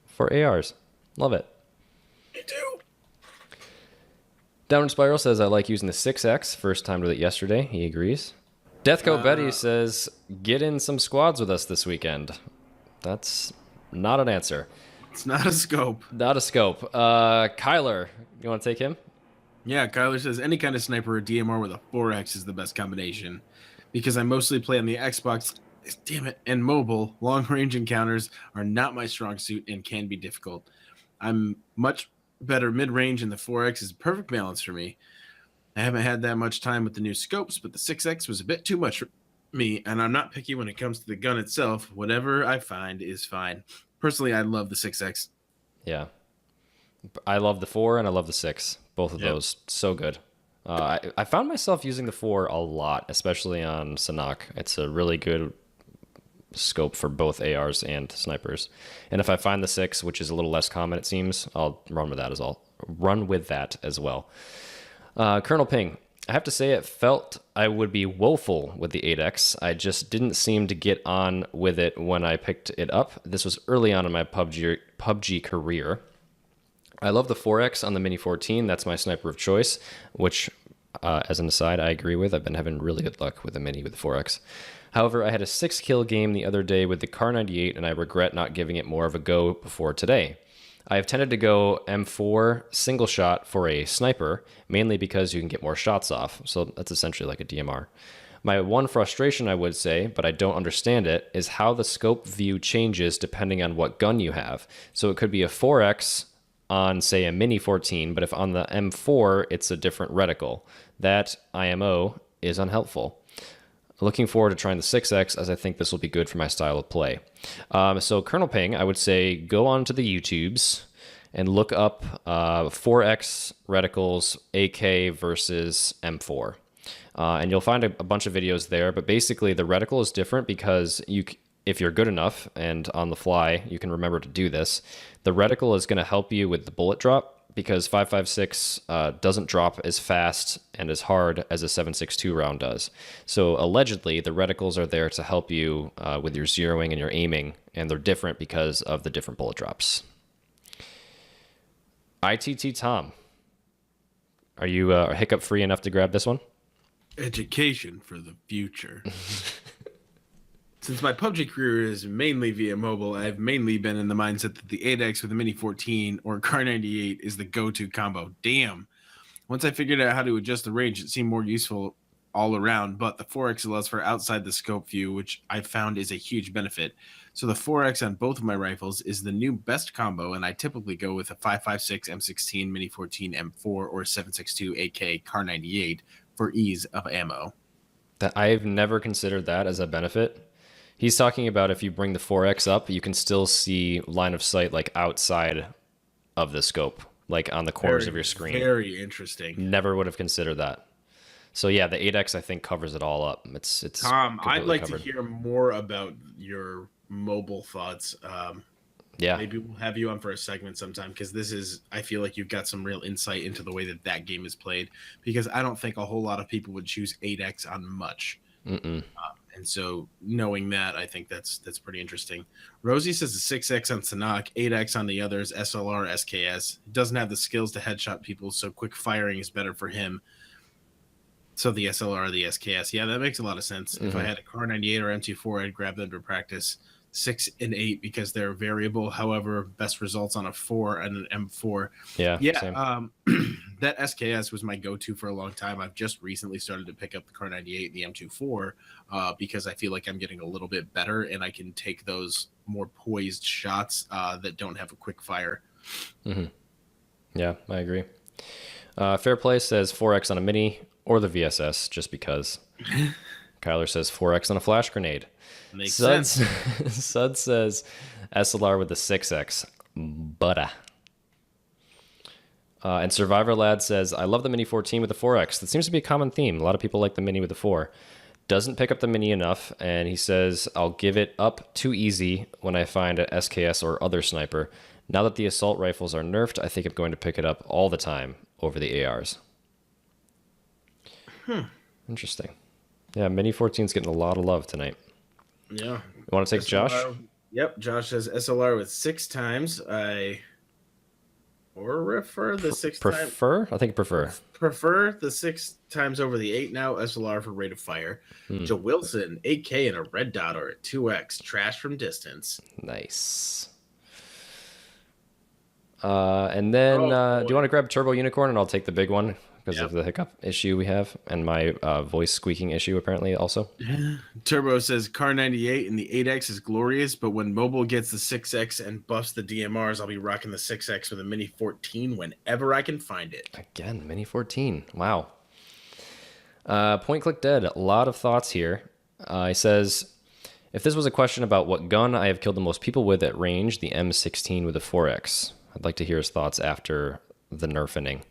for ARs. Love it. Me too. Downward Spiral says, I like using the 6X. First time with it yesterday. He agrees. Deathcoat Betty says, get in some squads with us this weekend. That's not an answer. It's not a scope. Not a scope. Kyler, you want to take him? Yeah, Kyler says, any kind of sniper or DMR with a 4X is the best combination. Because I mostly play on the Xbox, damn it, and mobile, long-range encounters are not my strong suit and can be difficult. I'm much better mid-range, and the 4X is a perfect balance for me. I haven't had that much time with the new scopes, but the 6X was a bit too much for me, and I'm not picky when it comes to the gun itself. Whatever I find is fine. Personally, I love the 6X. Yeah. I love the 4 and I love the 6. Both of those. So good. I found myself using the 4 a lot, especially on Sanhok. It's a really good scope for both ARs and snipers. And if I find the 6, which is a little less common, it seems, I'll run with that as well. Colonel Ping, I have to say it felt I would be woeful with the 8X. I just didn't seem to get on with it when I picked it up. This was early on in my PUBG career. I love the 4X on the Mini 14. That's my sniper of choice, which, as an aside, I agree with. I've been having really good luck with the Mini with the 4X. However, I had a 6-kill game the other day with the Kar 98, and I regret not giving it more of a go before today. I have tended to go M4 single shot for a sniper, mainly because you can get more shots off, so that's essentially like a DMR. My one frustration, I would say, but I don't understand it, is how the scope view changes depending on what gun you have. So it could be a 4X on, say, a Mini 14, but if on the M4, it's a different reticle. That IMO is unhelpful. Looking forward to trying the 6X, as I think this will be good for my style of play. So Colonel Ping, I would say go on to the YouTubes and look up 4X reticles AK versus M4. And you'll find a bunch of videos there, but basically the reticle is different because if you're good enough and on the fly, you can remember to do this. The reticle is going to help you with the bullet drop because 5.56 doesn't drop as fast and as hard as a 7.62 round does. So allegedly, the reticles are there to help you with your zeroing and your aiming, and they're different because of the different bullet drops. ITT Tom, are you hiccup free enough to grab this one? Education for the future. Since my PUBG career is mainly via mobile, I've mainly been in the mindset that the 8X with the Mini 14 or Kar 98 is the go-to combo. Damn. Once I figured out how to adjust the range, it seemed more useful all around, but the 4X allows for outside the scope view, which I found is a huge benefit. So the 4X on both of my rifles is the new best combo, and I typically go with a 5.56 M16 Mini 14 M4 or 7.62 AK Car 98 for ease of ammo. That I've never considered that as a benefit. He's talking about if you bring the 4X up, you can still see line of sight like outside of the scope, like on the corners of your screen. Very interesting. Never would have considered that. So yeah, the 8X I think covers it all up. It's Tom, I'd like covered. to hear more about your mobile thoughts. Yeah, maybe we'll have you on for a segment sometime, because I feel like you've got some real insight into the way that game is played, because I don't think a whole lot of people would choose 8X on much. And so knowing that, I think that's pretty interesting. Rosie says the 6X on Sanok, 8X on the others, SLR, SKS. He doesn't have the skills to headshot people, so quick firing is better for him. So the SLR, the SKS. Yeah, that makes a lot of sense. If I had a Car 98 or M24, I'd grab them to practice 6 and 8 because they're variable. However, best results on a 4 and an M4. Yeah. That SKS was my go-to for a long time. I've just recently started to pick up the Car 98 and the M24 because I feel like I'm getting a little bit better and I can take those more poised shots that don't have a quick fire. Yeah, I agree. Fair Play says 4X on a Mini or the VSS just because. Kyler says 4X on a flash grenade. Makes sense. Sud says SLR with the 6X. Butter. And Survivor Lad says, I love the Mini 14 with the 4X. That seems to be a common theme. A lot of people like the Mini with the 4. Doesn't pick up the Mini enough, and he says, I'll give it up too easy when I find a SKS or other sniper. Now that the assault rifles are nerfed, I think I'm going to pick it up all the time over the ARs. Interesting. Yeah, Mini 14's getting a lot of love tonight. Yeah. You want to take SLR, Josh? Yep, Josh says SLR with 6 times. Or refer the 6 times. Prefer? I think prefer. Prefer the 6 times over the 8 now. SLR for rate of fire. Joe Wilson, 8K and a red dot or a 2X. Trash from distance. Nice. And then, do you want to grab Turbo Unicorn and I'll take the big one because of the hiccup issue we have and my voice squeaking issue apparently also. Turbo says Car 98 and the 8X is glorious, but when mobile gets the 6X and buffs the DMRs, I'll be rocking the 6X with a Mini 14 whenever I can find it. Again, Mini 14. Wow. Point Click Dead. A lot of thoughts here. He says, if this was a question about what gun I have killed the most people with at range, the M16 with the 4X. I'd like to hear his thoughts after the nerfing.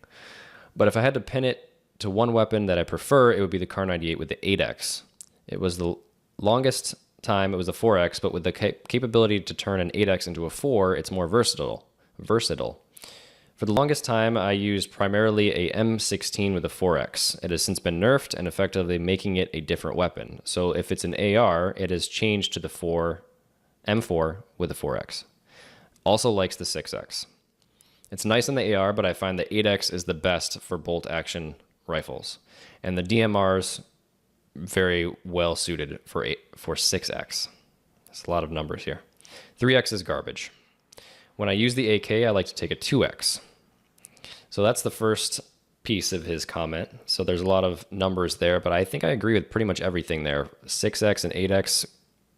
But if I had to pin it to one weapon that I prefer, it would be the Car 98 with the 8X. It was the longest time, it was the 4X, but with the capability to turn an 8X into a 4, it's more versatile. For the longest time, I used primarily a M16 with a 4X. It has since been nerfed and effectively making it a different weapon. So if it's an AR, it has changed to the M4 with a 4X. Also likes the 6X. It's nice on the AR, but I find the 8X is the best for bolt action rifles. And the DMR's very well suited for 6X. There's a lot of numbers here. 3X is garbage. When I use the AK, I like to take a 2X. So that's the first piece of his comment. So there's a lot of numbers there, but I think I agree with pretty much everything there. 6X and 8X,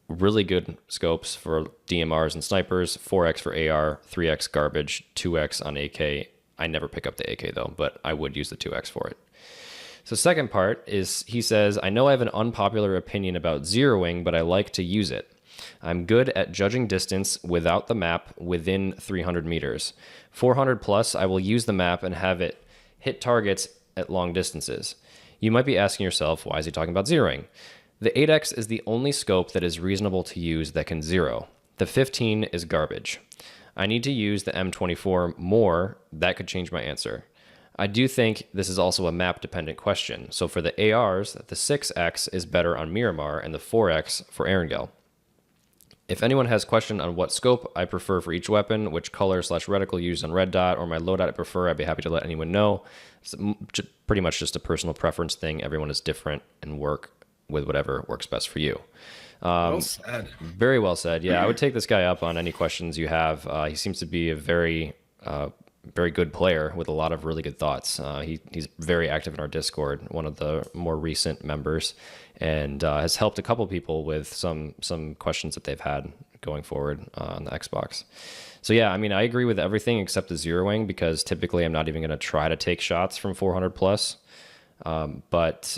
really good scopes for DMRs and snipers. 4X for AR, 3X garbage, 2X on AK. I never pick up the AK though, but I would use the 2X for it. So second part is, he says, I know I have an unpopular opinion about zeroing, but I like to use it. I'm good at judging distance without the map within 300 meters. 400 plus, I will use the map and have it hit targets at long distances. You might be asking yourself, why is he talking about zeroing? The 8X is the only scope that is reasonable to use that can zero. The 15 is garbage. I need to use the M24 more. That could change my answer. I do think this is also a map-dependent question. So for the ARs, the 6X is better on Miramar and the 4X for Erangel. If anyone has question on what scope I prefer for each weapon, which color/reticle used on red dot, or my loadout I prefer, I'd be happy to let anyone know. It's pretty much just a personal preference thing. Everyone is different and work with whatever works best for you. Well said. Very well said. Yeah, I would take this guy up on any questions you have. He seems to be a very very good player with a lot of really good thoughts. He's very active in our Discord, one of the more recent members, and has helped a couple people with some questions that they've had going forward on the Xbox. So yeah, I mean, I agree with everything except the zeroing, because typically I'm not even going to try to take shots from 400 plus. But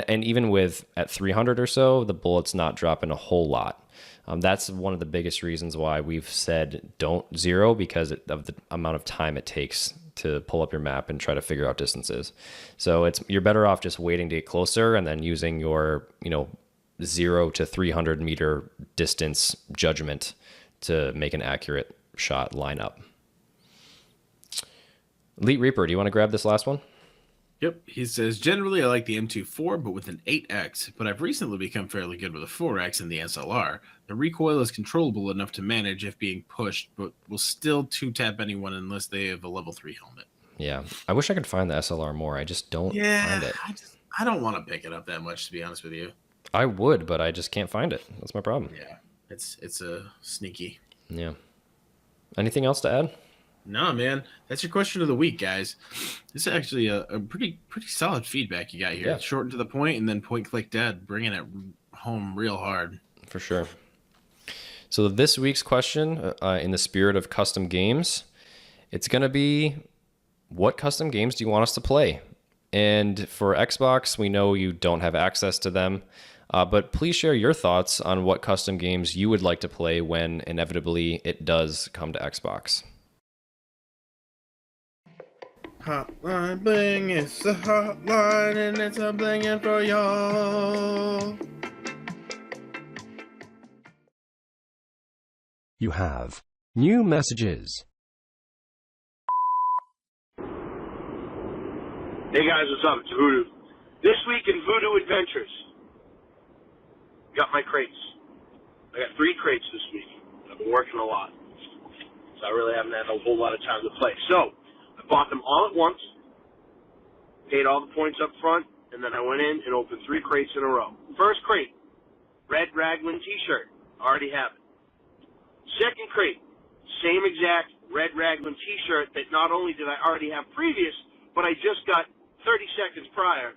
even with at 300 or so, the bullet's not dropping a whole lot. That's one of the biggest reasons why we've said don't zero, because of the amount of time it takes to pull up your map and try to figure out distances. So you're better off just waiting to get closer and then using your 0 to 300 meter distance judgment to make an accurate shot line up. Elite Reaper, do you want to grab this last one? Yep. He says, generally I like the M24, but with an 8X, but I've recently become fairly good with a 4X and the SLR. The recoil is controllable enough to manage if being pushed, but will still 2-tap anyone unless they have a level 3 helmet. Yeah. I wish I could find the SLR more. I just don't find it. I don't want to pick it up that much, to be honest with you. I would, but I just can't find it. That's my problem. Yeah. It's a sneaky. Yeah. Anything else to add? No, man. That's your question of the week, guys. This is actually a pretty solid feedback you got here. Yeah. Short and to the point, and then point, click, dead, bringing it home real hard. For sure. So this week's question, in the spirit of custom games, it's going to be, what custom games do you want us to play? And for Xbox, we know you don't have access to them, but please share your thoughts on what custom games you would like to play when inevitably it does come to Xbox. Hotline bling, it's a hotline, and it's a blinging for y'all. You have new messages. Hey guys, what's up? It's Voodoo. This week in Voodoo Adventures, got my crates. I got 3 crates this week. I've been working a lot, so I really haven't had a whole lot of time to play. So, I bought them all at once, paid all the points up front, and then I went in and opened 3 crates in a row. First crate, red Raglan t-shirt. Already have it. Second crate, same exact red Raglan t-shirt that not only did I already have previous, but I just got 30 seconds prior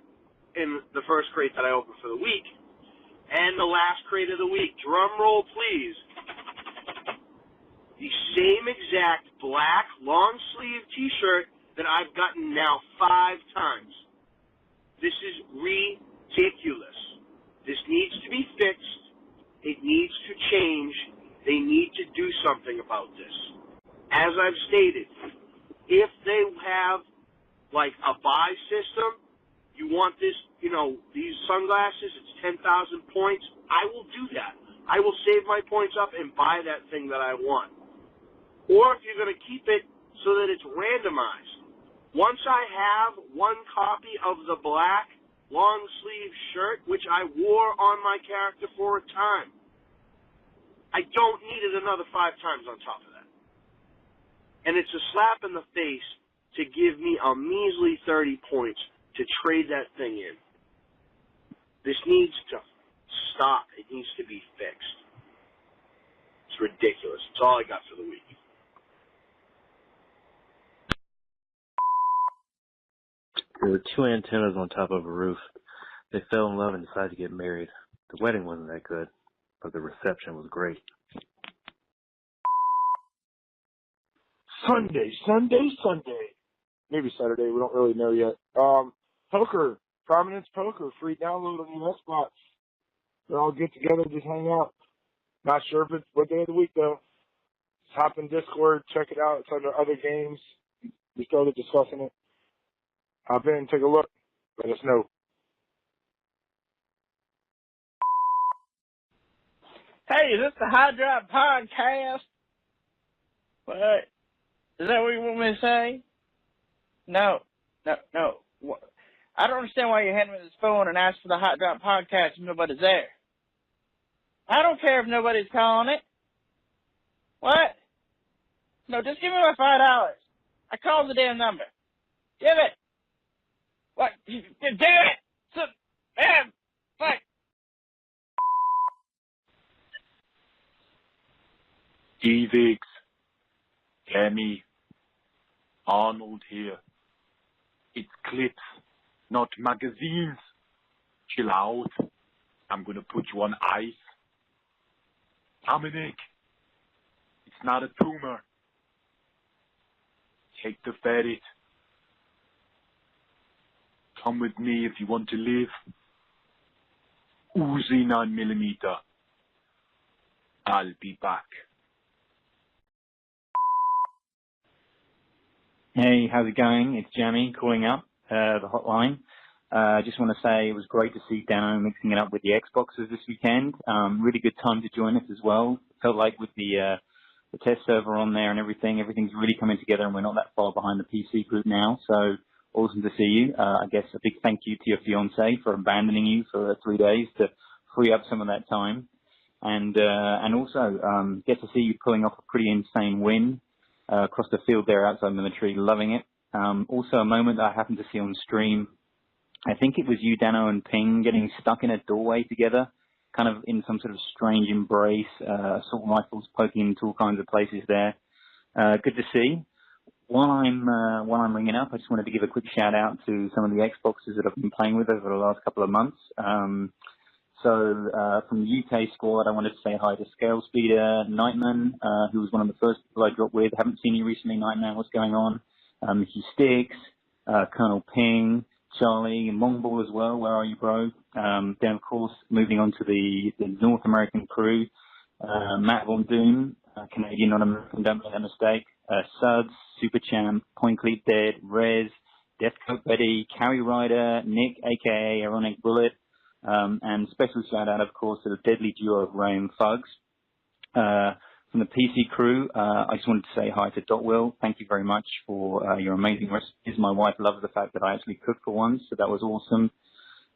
in the first crate that I opened for the week. And the last crate of the week, drum roll please, the same exact black long sleeve t-shirt that I've gotten now 5 times. This is ridiculous. This needs to be fixed. It needs to change. They need to do something about this. As I've stated, if they have like a buy system, you want this, these sunglasses, it's 10,000 points, I will do that. I will save my points up and buy that thing that I want. Or if you're going to keep it so that it's randomized. Once I have 1 copy of the black long sleeve shirt, which I wore on my character for a time, I don't need it another 5 times on top of that. And it's a slap in the face to give me a measly 30 points to trade that thing in. This needs to stop. It needs to be fixed. It's ridiculous. That's all I got for the week. There were 2 antennas on top of a roof. They fell in love and decided to get married. The wedding wasn't that good, but the reception was great. Sunday. Maybe Saturday, we don't really know yet. Poker, Prominence Poker, free download on the Xbox. They'll all get together, just hang out. Not sure if it's what day of the week, though. Just hop in Discord, check it out. It's under other games. We started discussing it. Hop in, take a look. Let us know. Hey, is this the HOTDROP Podcast? What? Is that what you want me to say? No. I don't understand why you hand me this phone and ask for the HOTDROP Podcast if nobody's there. I don't care if nobody's calling it. What? No, just give me my $5. I called the damn number. Give it. What? Do it. Man, fuck. Evix, Cammy, Arnold here. It's clips, not magazines. Chill out. I'm gonna put you on ice. Dominic, it's not a tumor. Take the ferret. Come with me if you want to live. Uzi 9mm. I'll be back. Hey, how's it going? It's Jamie calling up the hotline. Just want to say it was great to see Dano mixing it up with the Xboxes this weekend. Really good time to join us as well. Felt like with the test server on there and everything's really coming together, and we're not that far behind the PC group now. So awesome to see you. I guess a big thank you to your fiance for abandoning you for 3 days to free up some of that time, and also get to see you pulling off a pretty insane win across the field there outside military. Loving it. Also a moment that I happened to see on stream. I think it was you, Dano, and Ping getting stuck in a doorway together, kind of in some sort of strange embrace, assault rifles poking into all kinds of places there. Good to see. While I'm ringing up, I just wanted to give a quick shout out to some of the Xboxes that I've been playing with over the last couple of months. So from the UK squad, I wanted to say hi to Scale Speeder, Nightman, who was one of the first people I dropped with. Haven't seen you recently, Nightman. What's going on? Mickey Sticks, Colonel Ping, Charlie, and Mongball as well. Where are you, bro? Then, of course, moving on to the North American crew, Matt Von Doom, Canadian, not American, don't make that mistake. Suds, Super Champ, Point Cleat Dead, Rez, Deathcoat Betty, Carrie Ryder, Nick, aka Ironic Bullet, and special shout out, of course, to the deadly duo of Ray and Fugs. From the PC crew, I just wanted to say hi to Dotwill. Thank you very much for your amazing recipes. My wife loves the fact that I actually cook for once, so that was awesome.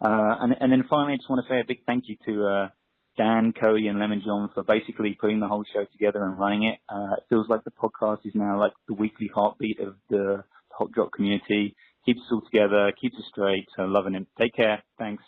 And then finally, I just want to say a big thank you to Dan, Cody, and Lemon John for basically putting the whole show together and running it. It feels like the podcast is now like the weekly heartbeat of the Hot Drop community. Keeps us all together, keeps us straight, so loving it. Take care. Thanks.